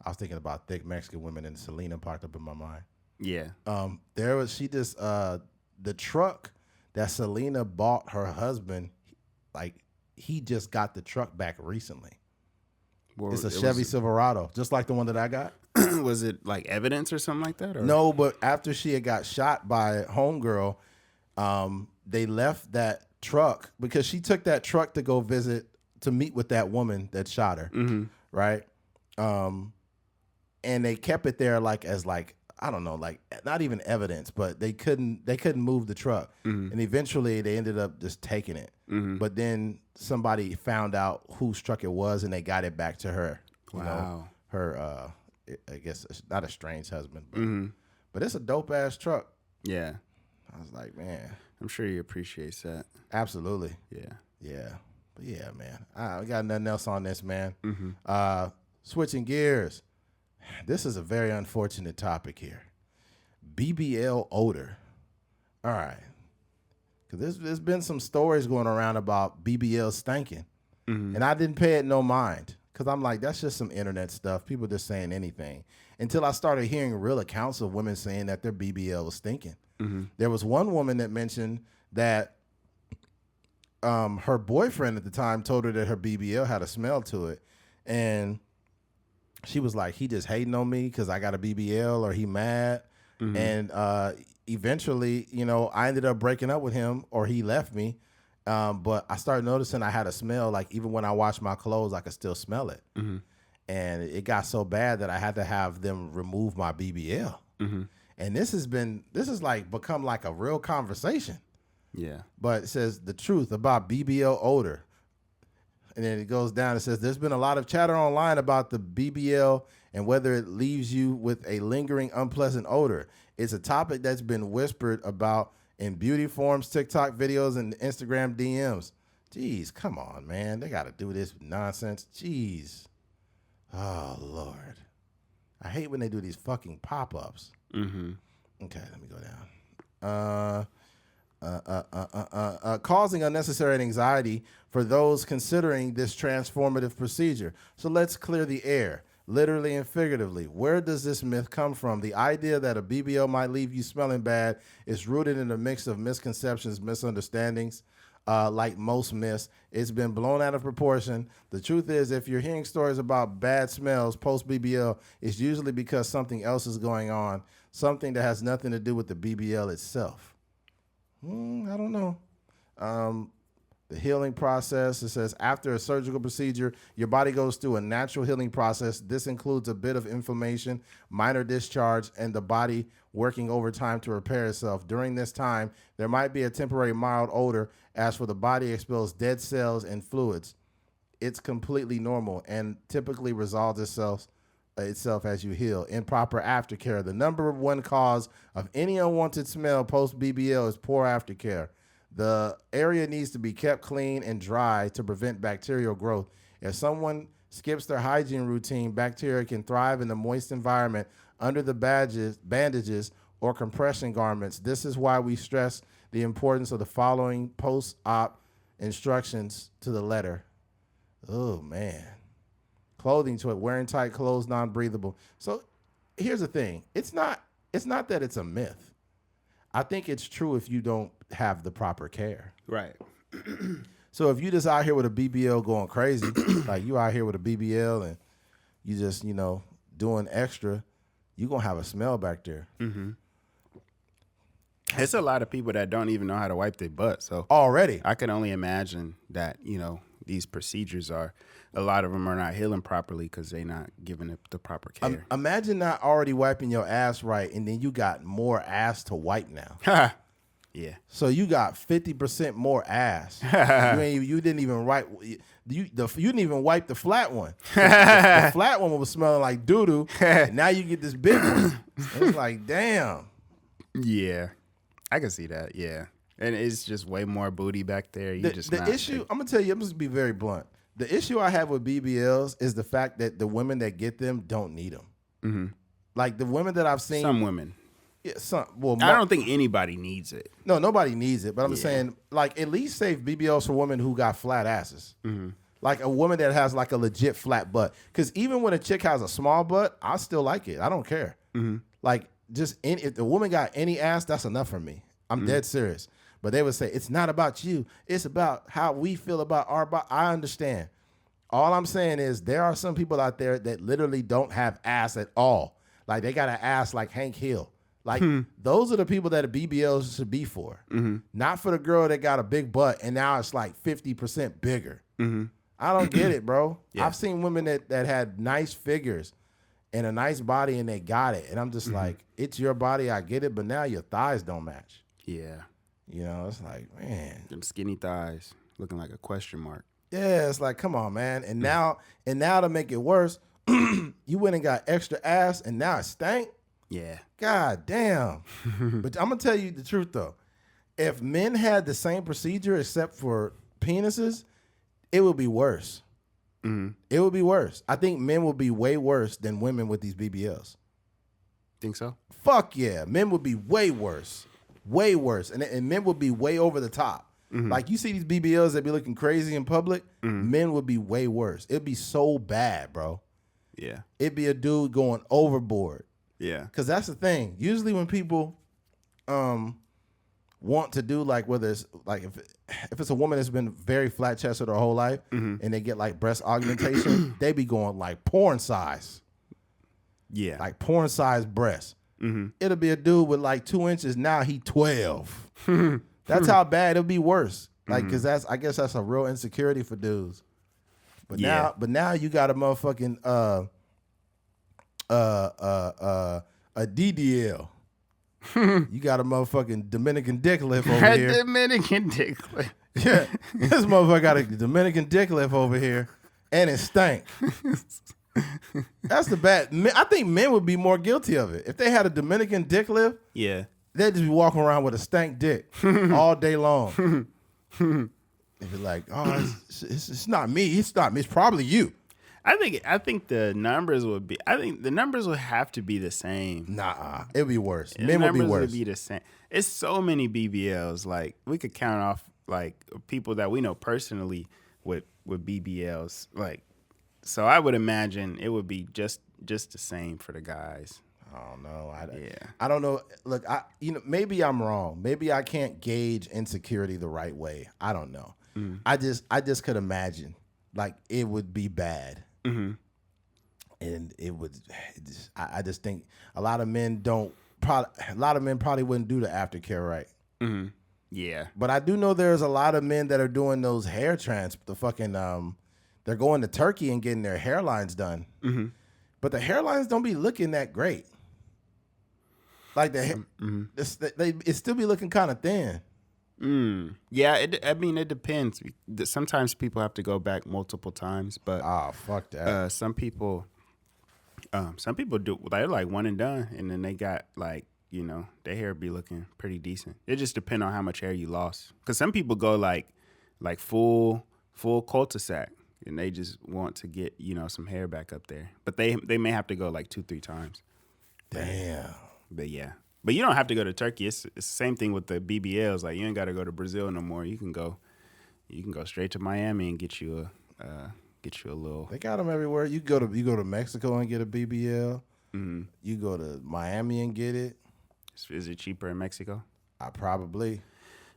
was thinking about thick Mexican women, and Selena popped up in my mind. Yeah. The truck that Selena bought her husband, like he just got the truck back recently. Well, It's a Chevy Silverado, just like the one that I got. Was it like evidence or something like that? Or? No, but after she had got shot by a homegirl, they left that truck because she took that truck to go meet with that woman that shot her, right? And they kept it there as I don't know, like not even evidence, but they couldn't move the truck, and eventually they ended up just taking it. But then somebody found out whose truck it was, and they got it back to her. You know, her I guess it's not a strange husband, but it's a dope ass truck. Yeah. I was like, man, I'm sure he appreciates that. absolutely, Yeah. but yeah, man, I got nothing else on this, man. Switching gears. This is a very unfortunate topic here. BBL odor. All right. Because there's been some stories going around about BBL stinking. And I didn't pay it no mind. Because I'm like, that's just some internet stuff. People just saying anything. Until I started hearing real accounts of women saying that their BBL was stinking. There was one woman that mentioned that her boyfriend at the time told her that her BBL had a smell to it. And she was like, he just hating on me because I got a BBL, or he mad. And eventually, I ended up breaking up with him, or he left me. But I started noticing I had a smell, like even when I washed my clothes, I could still smell it. And it got so bad that I had to have them remove my BBL. And this has become like a real conversation. Yeah. But it says the truth about BBL odor. And then it goes down. It says there's been a lot of chatter online about the BBL and whether it leaves you with a lingering, unpleasant odor. It's a topic that's been whispered about in beauty forums, TikTok videos, and Instagram DMs. Jeez, come on, man. They got to do this nonsense. Jeez. Oh, Lord. I hate when they do these fucking pop-ups. Okay, let me go down. Causing unnecessary anxiety for those considering this transformative procedure. So let's clear the air, literally and figuratively. Where does this myth come from? The idea that a BBL might leave you smelling bad is rooted in a mix of misconceptions, misunderstandings. Like most myths, it's been blown out of proportion. The truth is, if you're hearing stories about bad smells post BBL, it's usually because something else is going on, something that has nothing to do with the BBL itself. I don't know. The healing process, it says after a surgical procedure, your body goes through a natural healing process. This includes a bit of inflammation, minor discharge, and the body working overtime to repair itself. During this time, there might be a temporary mild odor as for the body expels dead cells and fluids. It's completely normal and typically resolves itself as you heal. Improper aftercare. The number one cause of any unwanted smell post BBL is poor aftercare. The area needs to be kept clean and dry to prevent bacterial growth. If someone skips their hygiene routine, bacteria can thrive in a moist environment under the bandages or compression garments. This is why we stress the importance of the following post-op instructions to the letter. Oh, man. Clothing choice, wearing tight clothes, non-breathable. So here's the thing. It's not that it's a myth. I think it's true if you don't have the proper care. Right. So if you just out here with a BBL going crazy, like you out here with a BBL and you just, doing extra, you're going to have a smell back there. It's a lot of people that don't even know how to wipe their butt. So already, I can only imagine that, these procedures a lot of them are not healing properly because they're not giving it the proper care. Imagine not already wiping your ass right, and then you got more ass to wipe now. Yeah. So you got 50% more ass. you didn't even wipe. You didn't even wipe the flat one. The flat one was smelling like doo doo. Now you get this big one. It's like, damn. Yeah, I can see that. Yeah, and it's just way more booty back there. The issue, I'm gonna tell you, I'm just be very blunt. The issue I have with BBLs is the fact that the women that get them don't need them. Like the women that I've seen, Some women. yeah, well, I don't think anybody needs it. no, nobody needs it. But I'm saying, like, at least save BBLs for women who got flat asses. Like a woman that has like a legit flat butt. Because even when a chick has a small butt, I still like it. I don't care. Like, just if the woman got any ass, that's enough for me. I'm dead serious. But they would say, it's not about you. It's about how we feel about our body. I understand. All I'm saying is there are some people out there that literally don't have ass at all. Like, they got an ass like Hank Hill. Like, those are the people that a BBL should be for. Not for the girl that got a big butt and now it's like 50% bigger. I don't get it, bro. Yeah. I've seen women that had nice figures and a nice body and they got it. And I'm just like, it's your body, I get it, but now your thighs don't match. Yeah. You know, it's like, man. Them skinny thighs looking like a question mark. Yeah, it's like, come on, man. And now to make it worse, you went and got extra ass and now it stank? Yeah. God damn. But I'm going to tell you the truth, though. If men had the same procedure except for penises, it would be worse. It would be worse. I think men would be way worse than women with these BBLs. Think so? Fuck yeah. Men would be way worse. Way worse. And men would be way over the top. Like, you see these BBLs that be looking crazy in public, men would be way worse. It'd be so bad, bro. Yeah. It'd be a dude going overboard. Yeah. Because that's the thing. Usually when people want to do, like, whether it's like if it's a woman that's been very flat chested her whole life and they get like breast augmentation, they be going like porn size. Yeah. Like porn size breasts. It'll be a dude with like 2 inches. Now he 12. That's how bad it'll be worse. Like, because I guess that's a real insecurity for dudes. But now you got a motherfucking a DDL. You got a motherfucking Dominican dick lift over here. Dominican dick lift. Yeah, this motherfucker got a Dominican dick lift over here, and it stank. That's the bad. I think men would be more guilty of it if they had a Dominican dick lift. Yeah, they'd just be walking around with a stank dick all day long. They'd be like, "Oh, it's not me. It's not me. It's probably you." I think the numbers would be. I think the numbers would have to be the same. Nah, it'd be worse. Men would be worse. Would be the same. It's so many BBLs. Like, we could count off like people that we know personally with BBLs. Like, so I would imagine it would be just the same for the guys. I don't know. I don't know. Look, maybe I'm wrong. Maybe I can't gauge insecurity the right way. I don't know. I just could imagine like it would be bad. And it would. I just think a lot of men probably wouldn't do the aftercare right. Yeah, but I do know there's a lot of men that are doing those hair they're going to Turkey and getting their hairlines done. But the hairlines don't be looking that great. Like it still be looking kind of thin. Yeah, it depends. Sometimes people have to go back multiple times, but fuck that. Some people do. They're like one and done, and then they got like, their hair be looking pretty decent. It just depends on how much hair you lost. Because some people go like full cul-de-sac, and they just want to get some hair back up there. But they may have to go like 2-3 times. Damn. But yeah. But you don't have to go to Turkey. It's the same thing with the BBLs. Like, you ain't got to go to Brazil no more. You can go straight to Miami and get you a little. They got them everywhere. You go to Mexico and get a BBL. You go to Miami and get it. Is it cheaper in Mexico? Probably.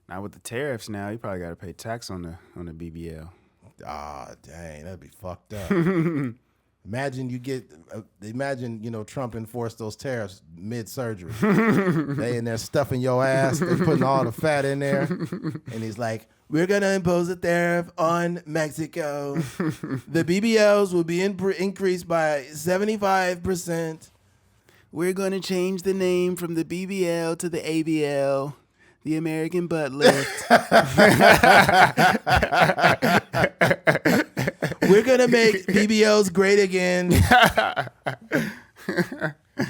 Now with the tariffs, now you probably got to pay tax on the BBL. Dang, that'd be fucked up. Imagine Trump enforced those tariffs mid-surgery. They in there stuffing your ass. They putting all the fat in there. And he's like, we're going to impose a tariff on Mexico. The BBLs will be increased by 75%. We're going to change the name from the BBL to the ABL, the American Butt Lift. We're going to make BBLs great again.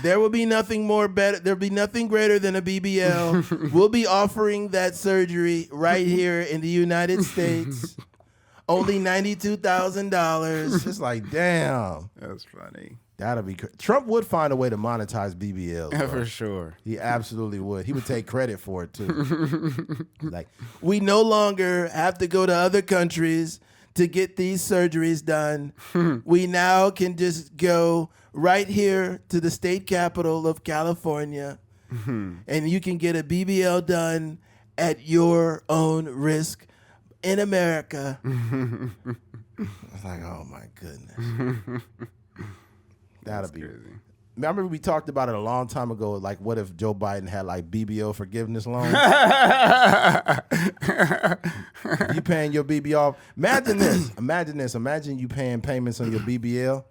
There will be nothing more better. There'll be nothing greater than a BBL. We'll be offering that surgery right here in the United States. Only $92,000. It's like, damn. That's funny. That'll be Trump would find a way to monetize BBLs. Bro. For sure. He absolutely would. He would take credit for it too. Like, we no longer have to go to other countries to get these surgeries done. We now can just go right here to the state capital of California, and you can get a BBL done at your own risk in America. I was like, oh my goodness. That'll be crazy. Remember we talked about it a long time ago. Like, what if Joe Biden had like BBL forgiveness loans? You paying your BBL? Imagine this. Imagine you paying payments on your BBL,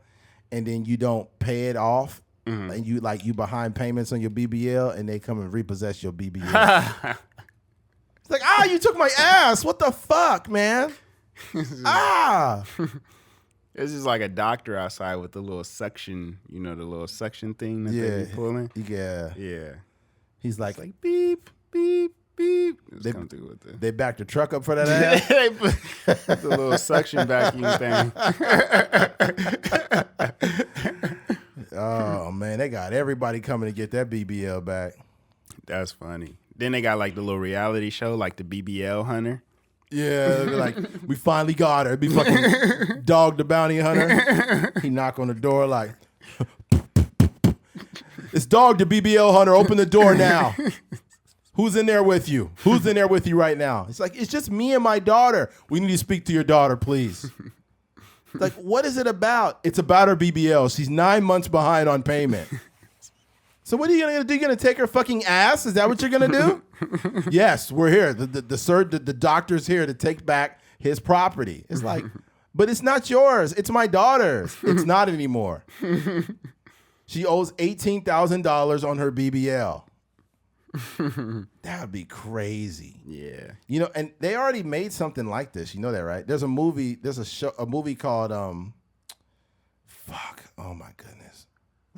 and then you don't pay it off, and you behind payments on your BBL, and they come and repossess your BBL. It's like, you took my ass. What the fuck, man? It's just like a doctor outside with the little suction, the little suction thing that they be pulling. Yeah. Yeah. He's like Beep, beep, beep. Just come through with it. They backed the truck up for that ass? They put the little suction vacuum thing. Oh, man. They got everybody coming to get that BBL back. That's funny. Then they got like the little reality show, like the BBL Hunter. Yeah, they're like, we finally got her. It'd be fucking Dog the Bounty Hunter. He knock on the door like, it's Dog the BBL Hunter. Open the door now. Who's in there with you? Who's in there with you right now? It's like, it's just me and my daughter. We need to speak to your daughter, please. It's like, what is it about? It's about her BBL. She's 9 months behind on payment. So what are you gonna do? You gonna take her fucking ass? Is that what you're gonna do? Yes, we're here. The doctor's here to take back his property. It's like, but it's not yours. It's my daughter's. It's not anymore. She owes $18,000 on her BBL. That would be crazy. Yeah. And they already made something like this. You know that, right? There's a movie. There's a movie called oh my goodness,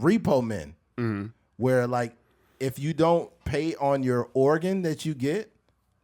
Repo Men. Mm-hmm. Where, like, if you don't pay on your organ that you get,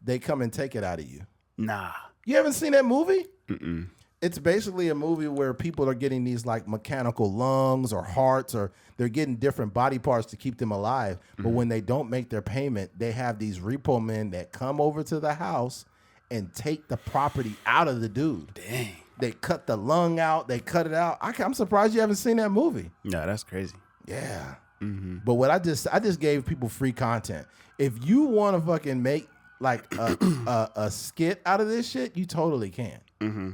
they come and take it out of you. Nah. You haven't seen that movie? Mm-mm. It's basically a movie where people are getting these, like, mechanical lungs or hearts, or they're getting different body parts to keep them alive. Mm-hmm. But when they don't make their payment, they have these repo men that come over to the house and take the property out of the dude. Dang. They cut the lung out. They cut it out. I'm surprised you haven't seen that movie. No, that's crazy. Yeah. Mm-hmm. But what I just gave people free content. If you want to fucking make like a skit out of this shit, you totally can. Mm-hmm.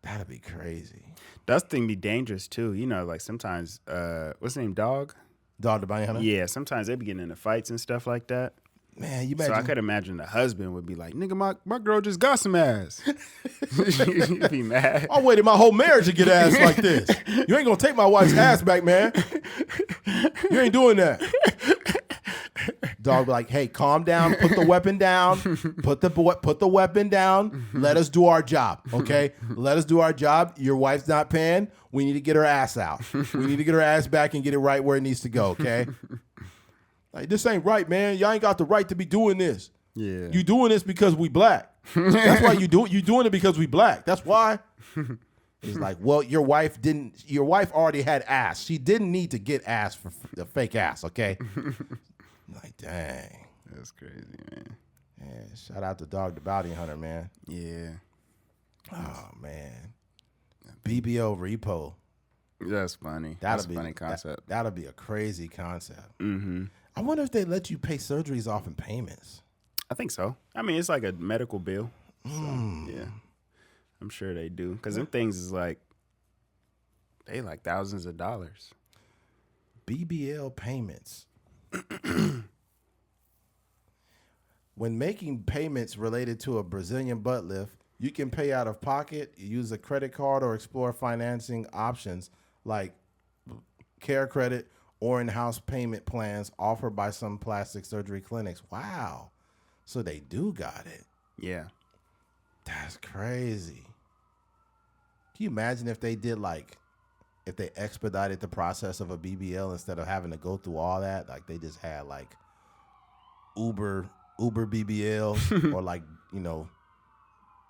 That'd be crazy. That thing be dangerous too. Like sometimes, what's his name, Dog the Bounty Hunter? Yeah, sometimes they be getting into fights and stuff like that. Man, you imagine. So I could imagine the husband would be like, nigga, my girl just got some ass. You'd be mad. I waited my whole marriage to get ass like this. You ain't gonna take my wife's ass back, man. You ain't doing that. Dog be like, hey, calm down, put the weapon down, put the weapon down, let us do our job, okay? Let us do our job. Your wife's not paying. We need to get her ass out. We need to get her ass back and get it right where it needs to go, okay? Like, this ain't right, man. Y'all ain't got the right to be doing this. Yeah. You doing this because we black. That's why you doing it because we black. That's why. He's like, well, your wife already had ass. She didn't need to get ass for the fake ass, okay? Like, dang. That's crazy, man. Yeah, shout out to Dog the Bounty Hunter, man. Yeah. Oh, man. BBO Repo. That's funny. That's a funny concept. That'll be a crazy concept. Mm-hmm. I wonder if they let you pay surgeries off in payments. I think so. I mean, it's like a medical bill. So, yeah. I'm sure they do. Because them things is like, they like thousands of dollars. BBL payments. When making payments related to a Brazilian butt lift, you can pay out of pocket, use a credit card, or explore financing options like Care Credit or in-house payment plans offered by some plastic surgery clinics. Wow. So they do got it. Yeah. That's crazy. Can you imagine if they did if they expedited the process of a BBL instead of having to go through all that? Like they just had Uber BBLs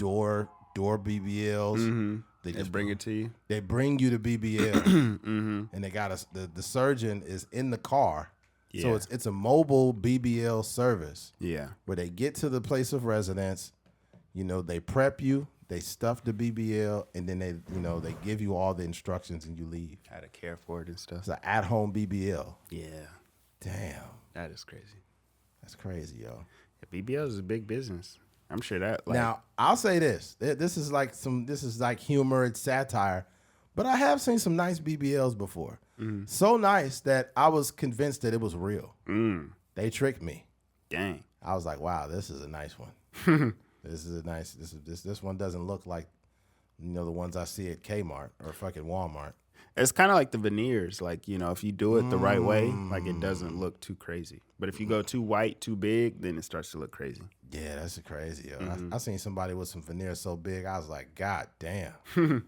or door BBLs They just bring it to you. They bring you to BBL, and they got us. The surgeon is in the car, so Yeah. it's a mobile BBL service. Yeah. Where they get to the place of residence, they prep you, they stuff the BBL, and then they give you all the instructions and you leave. How to care for it and stuff. It's an at-home BBL. Yeah. Damn, That is crazy. that's crazy, yo. Yeah, BBL is a big business. I'm sure that. Like, Now I'll say this: this is like humor, it's satire, but I have seen some nice BBLs before. So nice that I was convinced that it was real. They tricked me. dang. I was like, wow, this is a nice one. This one doesn't look like, the ones I see at Kmart or fucking Walmart. It's kind of like the veneers. Like, if you do it the right way, like it doesn't look too crazy. But if you go too white, too big, then it starts to look crazy. Yeah, that's crazy. Yo. I seen somebody with some veneers so big, I was like, God damn.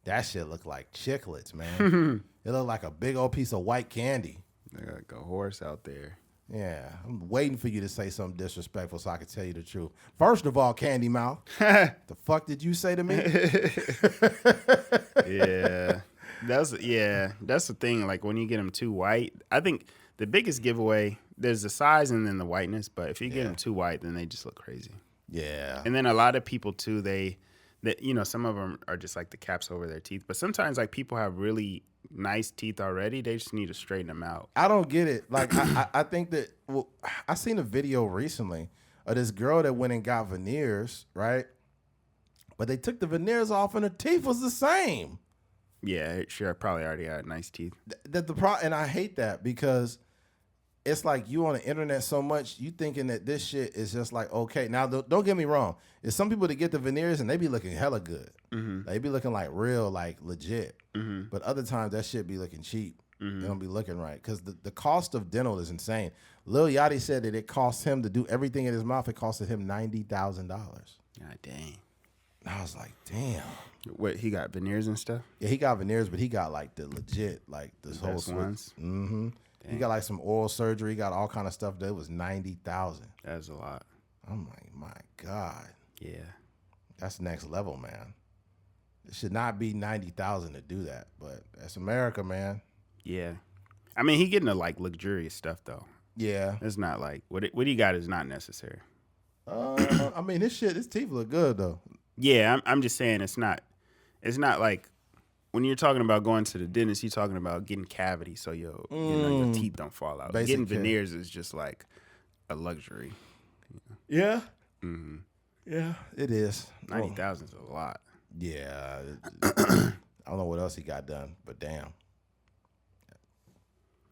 That shit looked like chiclets, man. It looked like a big old piece of white candy. Like a horse out there. Yeah, I'm waiting for you to say something disrespectful so I can tell you the truth. First of all, Candy Mouth, the fuck did you say to me? Yeah. That's the thing. Like when you get them too white, I think the biggest giveaway, there's the size and then the whiteness. But if you get them too white, then they just look crazy. Yeah. And then a lot of people too, some of them are just like the caps over their teeth. But sometimes like people have really nice teeth already. They just need to straighten them out. I don't get it. Like I think that I seen a video recently of this girl that went and got veneers, right? But they took the veneers off and her teeth was the same. Yeah, sure. I probably already had nice teeth. And I hate that because it's like you on the internet so much, you thinking that this shit is just like, okay. Now, don't get me wrong. It's some people that get the veneers and they be looking hella good. They be looking like real, like legit. But other times that shit be looking cheap. They don't be looking right. Because the cost of dental is insane. Lil Yachty said that it cost him to do everything in his mouth. It costed him $90,000. God dang. And I was like, damn. What, he got veneers and stuff? Yeah, he got veneers, but he got like the legit, like this whole best ones? He got like some oral surgery. He got all kind of stuff. That was $90,000. That's a lot. I'm like, my God, Yeah. that's next level, man. It should not be $90,000 to do that, but that's America, man. Yeah. I mean, he getting the like luxurious stuff though. Yeah. It's not like what he got is not necessary. I mean, his teeth look good though. Yeah, I'm just saying it's not like when you're talking about going to the dentist, you're talking about getting cavities so your teeth don't fall out. Basic Getting care. veneers is just like a luxury. Yeah. Yeah, it is. 90,000 is a lot. Yeah. I don't know what else he got done, but damn.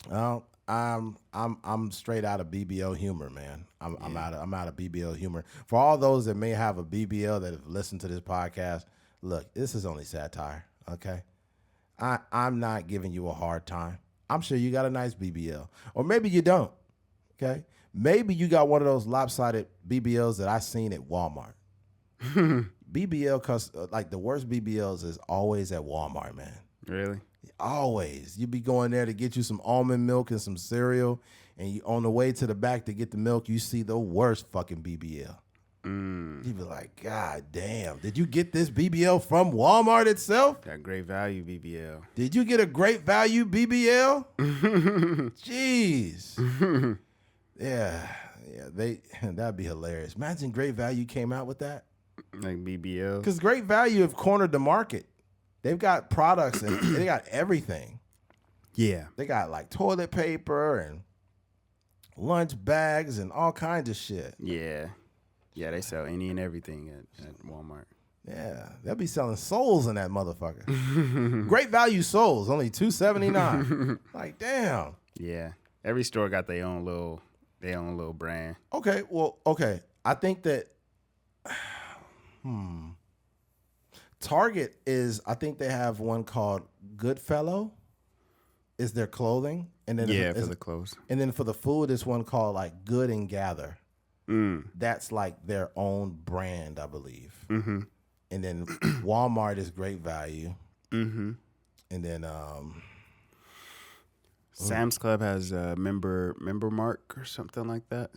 Well, I'm straight out of BBL humor, man. I'm out of BBL humor. For all those that may have a BBL that have listened to this podcast, look, this is only satire, okay? I'm not giving you a hard time. I'm sure you got a nice BBL, or maybe you don't, okay? Maybe you got one of those lopsided BBLs that I seen at Walmart. BBL, like the worst BBLs is always at Walmart, man. Really? Always. You be going there to get you some almond milk and some cereal, and you on the way to the back to get the milk, you see the worst fucking BBL. You be like, God damn, did you get this BBL from Walmart itself? That great value BBL. Did you get a great value BBL? Jeez. Yeah, that'd be hilarious. Imagine Great Value came out with that. Like BBL. Because Great Value have cornered the market. They've got products and they got everything. Yeah. They got like toilet paper and lunch bags and all kinds of shit. Yeah. Yeah, they sell any and everything at Walmart. Yeah, they'll be selling souls in that motherfucker. Great Value souls, only $2.79. Like, damn. Yeah. Every store got their own little brand. Okay, well, okay. I think that Target I think they have one called Goodfellow. Is their clothing. And then for the clothes. And then for the food, it's one called like Good and Gather. That's like their own brand, I believe. And then Walmart is Great Value. And then Sam's Club has a member mark or something like that.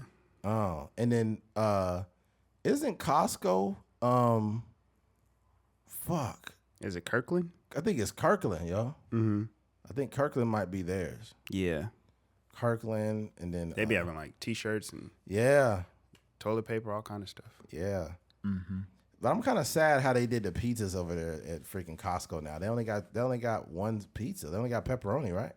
Oh, and then isn't Costco Is it Kirkland? I think it's Kirkland, yo. Mm-hmm. I think Kirkland might be theirs. Yeah. Kirkland, and then They be having like T-shirts and yeah, toilet paper, all kind of stuff. yeah. But I'm kind of sad how they did the pizzas over there at freaking Costco now. They only got one pizza. They only got pepperoni, right?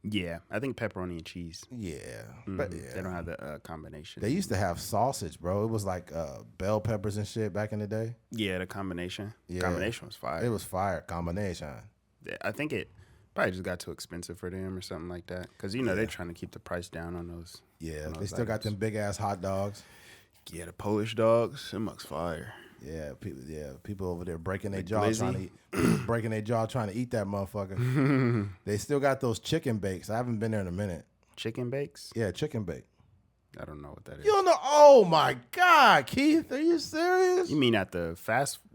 Yeah, I think pepperoni and cheese. Yeah, Mhm. but yeah. They don't have the combination. They used to have sausage, bro. It was like bell peppers and shit back in the day. Yeah, the combination. Yeah. Combination was fire. It was fire combination. Yeah, I think it probably just got too expensive for them or something like that. Because, they're trying to keep the price down on those. Yeah, on they those still got items. them big ass hot dogs. Yeah, the Polish dogs. Them looks fire. Yeah, people over there breaking their Like jaw glizzy? trying to eat that motherfucker. They still got those chicken bakes. I haven't been there in a minute. Chicken bakes? Yeah, chicken bake. I don't know what that is. You don't know? Oh my God, Keith, are you serious? You mean at the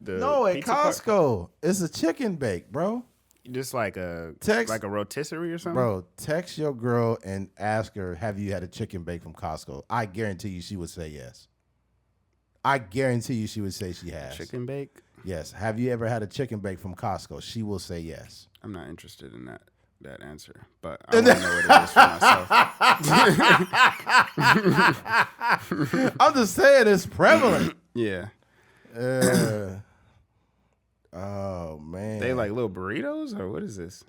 No, at pizza part? Costco. It's a chicken bake, bro. Just like a Text- like a rotisserie or something? Bro, text your girl and ask her, have you had a chicken bake from Costco? I guarantee you she would say yes. I guarantee you she would say she has. Chicken bake? Yes. Have you ever had a chicken bake from Costco? She will say yes. I'm not interested in that answer, but I want to know what it is for myself. I'm just saying it's prevalent. Yeah. Oh man. They like little burritos or what is this?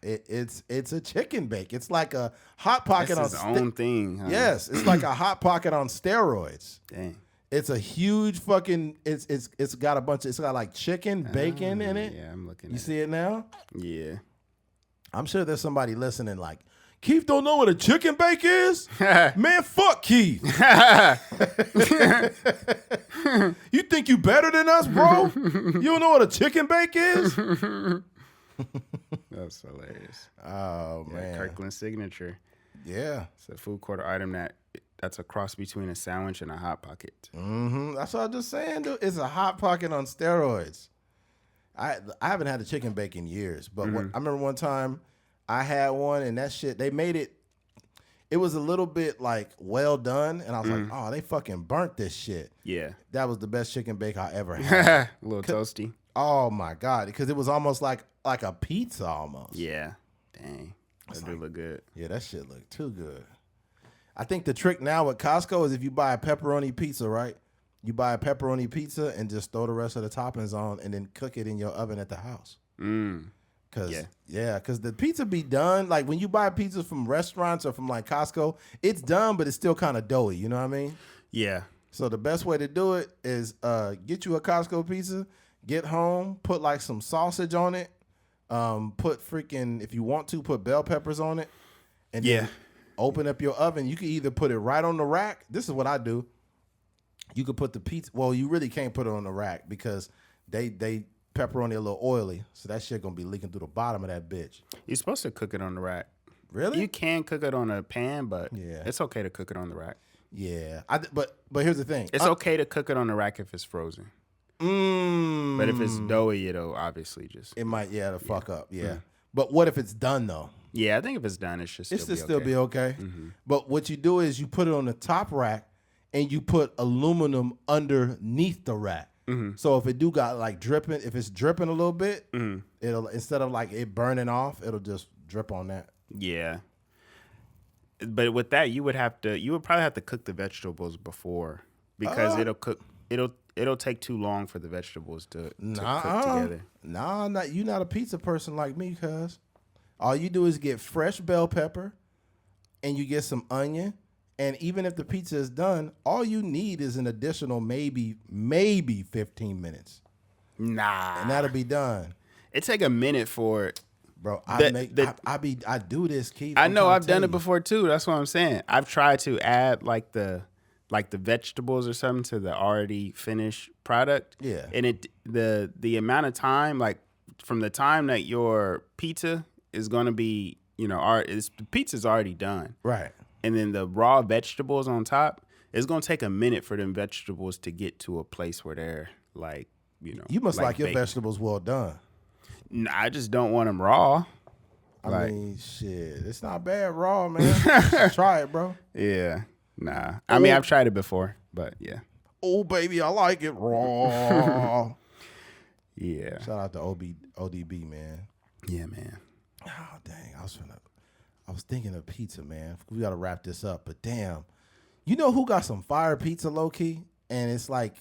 It's a chicken bake. It's like a hot pocket That's on his own thing. Huh? Yes, it's like a hot pocket on steroids. Dang. It's a huge fucking. It's got a bunch of. It's got like chicken, bacon in it. Yeah, I'm looking. You at see it now? Yeah. I'm sure there's somebody listening like, Keith don't know what a chicken bake is? Man, fuck Keith. You think you better than us, bro? You don't know what a chicken bake is? That's hilarious. Oh Yeah, man. Kirkland signature. Yeah. It's a food court item that's a cross between a sandwich and a hot pocket. That's what I'm just saying, dude. It's a hot pocket on steroids. I haven't had a chicken bake in years, but I remember one time I had one and that shit, they made it. It was a little bit like well done, and I was like, oh, they fucking burnt this shit. Yeah. That was the best chicken bake I ever had. A little toasty. Oh my God, because it was almost like a pizza almost. Yeah. Dang. That do look good. Yeah, that shit looked too good. I think the trick now with Costco is if you buy a pepperoni pizza, right? You buy a pepperoni pizza and just throw the rest of the toppings on and then cook it in your oven at the house. Cause the pizza be done. Like when you buy pizza from restaurants or from like Costco, it's done, but it's still kind of doughy. You know what I mean? Yeah. So the best way to do it is get you a Costco pizza, get home, put like some sausage on it, put freaking, if you want to, put bell peppers on it, and then open up your oven. You can either put it right on the rack. This is what I do. You could put the pizza. Well, you really can't put it on the rack because they pepperoni a little oily, so that shit gonna be leaking through the bottom of that bitch. You're supposed to cook it on the rack. Really? You can cook it on a pan, but Yeah. it's okay to cook it on the rack. Yeah. But here's the thing. It's okay to cook it on the rack if it's frozen. But if it's doughy, it'll obviously just. It might, to fuck up. Yeah. But what if it's done though? Yeah, I think if it's done, it should Still be okay. But what you do is you put it on the top rack and you put aluminum underneath the rack. So if it do got like dripping, if it's dripping a little bit, it'll, instead of like it burning off, it'll just drip on that. Yeah. But with that, you would probably have to cook the vegetables before because it'll take too long for the vegetables to cook together. Nah, you not a pizza person like me, cuz. All you do is get fresh bell pepper and you get some onion. And even if the pizza is done, all you need is an additional maybe 15 minutes. Nah. And that'll be done. It take a minute for it. Bro, I do this, Keith. I know I've done it before too. That's what I'm saying. I've tried to add like the vegetables or something to the already finished product. Yeah. And the amount of time, like from the time that your pizza is gonna be, the pizza's already done. Right. And then the raw vegetables on top, it's gonna take a minute for them vegetables to get to a place where they're like, You must like your baked. vegetables well done. Nah, I just don't want them raw. I mean, shit, it's not bad raw, man. Try it, bro. Yeah, nah. I mean, I've tried it before, but yeah. Oh, baby, I like it raw. Yeah. Shout out to ODB, man. Yeah, man. Oh dang, I was thinking of pizza, man. We got to wrap this up, but damn, you know who got some fire pizza low key, and it's like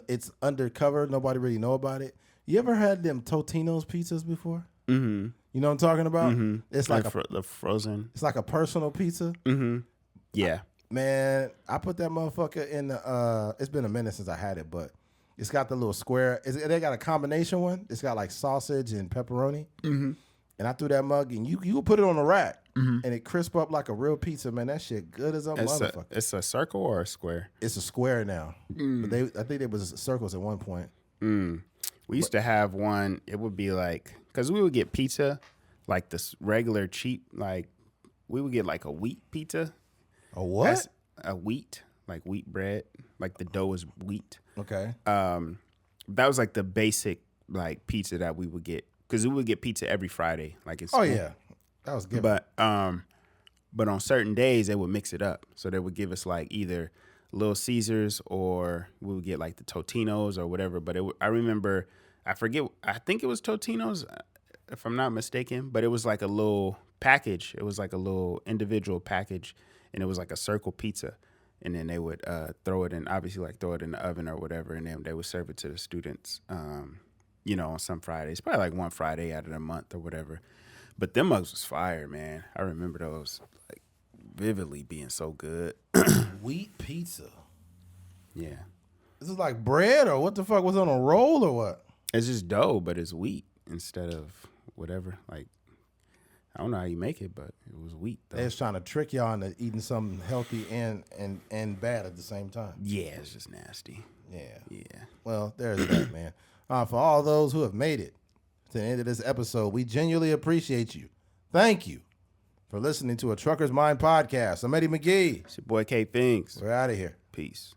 it's undercover. Nobody really know about it. You ever had them Totino's pizzas before? Mm-hmm. You know what I'm talking about? Mm-hmm. It's like the frozen. It's like a personal pizza. Mm-hmm. Yeah. Man, I put that motherfucker in the. It's been a minute since I had it, but it's got the little square. They got a combination one. It's got like sausage and pepperoni. Mm-hmm. And I threw that mug in. You can put it on a rack, and it crisp up like a real pizza, man. That shit good as a motherfucker. It's a circle or a square? It's a square now. But I think it was circles at one point. We used to have one. It would be like, because we would get pizza, like this regular cheap, like we would get like a wheat pizza. A what? A wheat, like wheat bread, like the dough is wheat. Okay. That was like the basic like pizza that we would get. Because we would get pizza every Friday, like it's. Oh yeah, that was good. But on certain days they would mix it up, so they would give us like either Little Caesars or we would get like the Totino's or whatever. But I remember, I forget, I think it was Totino's, if I'm not mistaken. But it was like a little package. It was like a little individual package, and it was like a circle pizza. And then they would throw it in, obviously like throw it in the oven or whatever, and then they would serve it to the students. You know, on some Fridays, probably like one Friday out of the month or whatever. But them mugs was fire, man. I remember those like vividly being so good. Wheat pizza. Yeah. This is like bread or what the fuck was on a roll or what? It's just dough, but it's wheat instead of whatever. Like, I don't know how you make it, but it was wheat though. They was trying to trick y'all into eating something healthy and bad at the same time. Yeah, it's just nasty. Yeah. Yeah. Well, there's that, man. For all those who have made it to the end of this episode, we genuinely appreciate you. Thank you for listening to a Trucker's Mind podcast. I'm Eddie McGee. It's your boy K Things. We're out of here. Peace.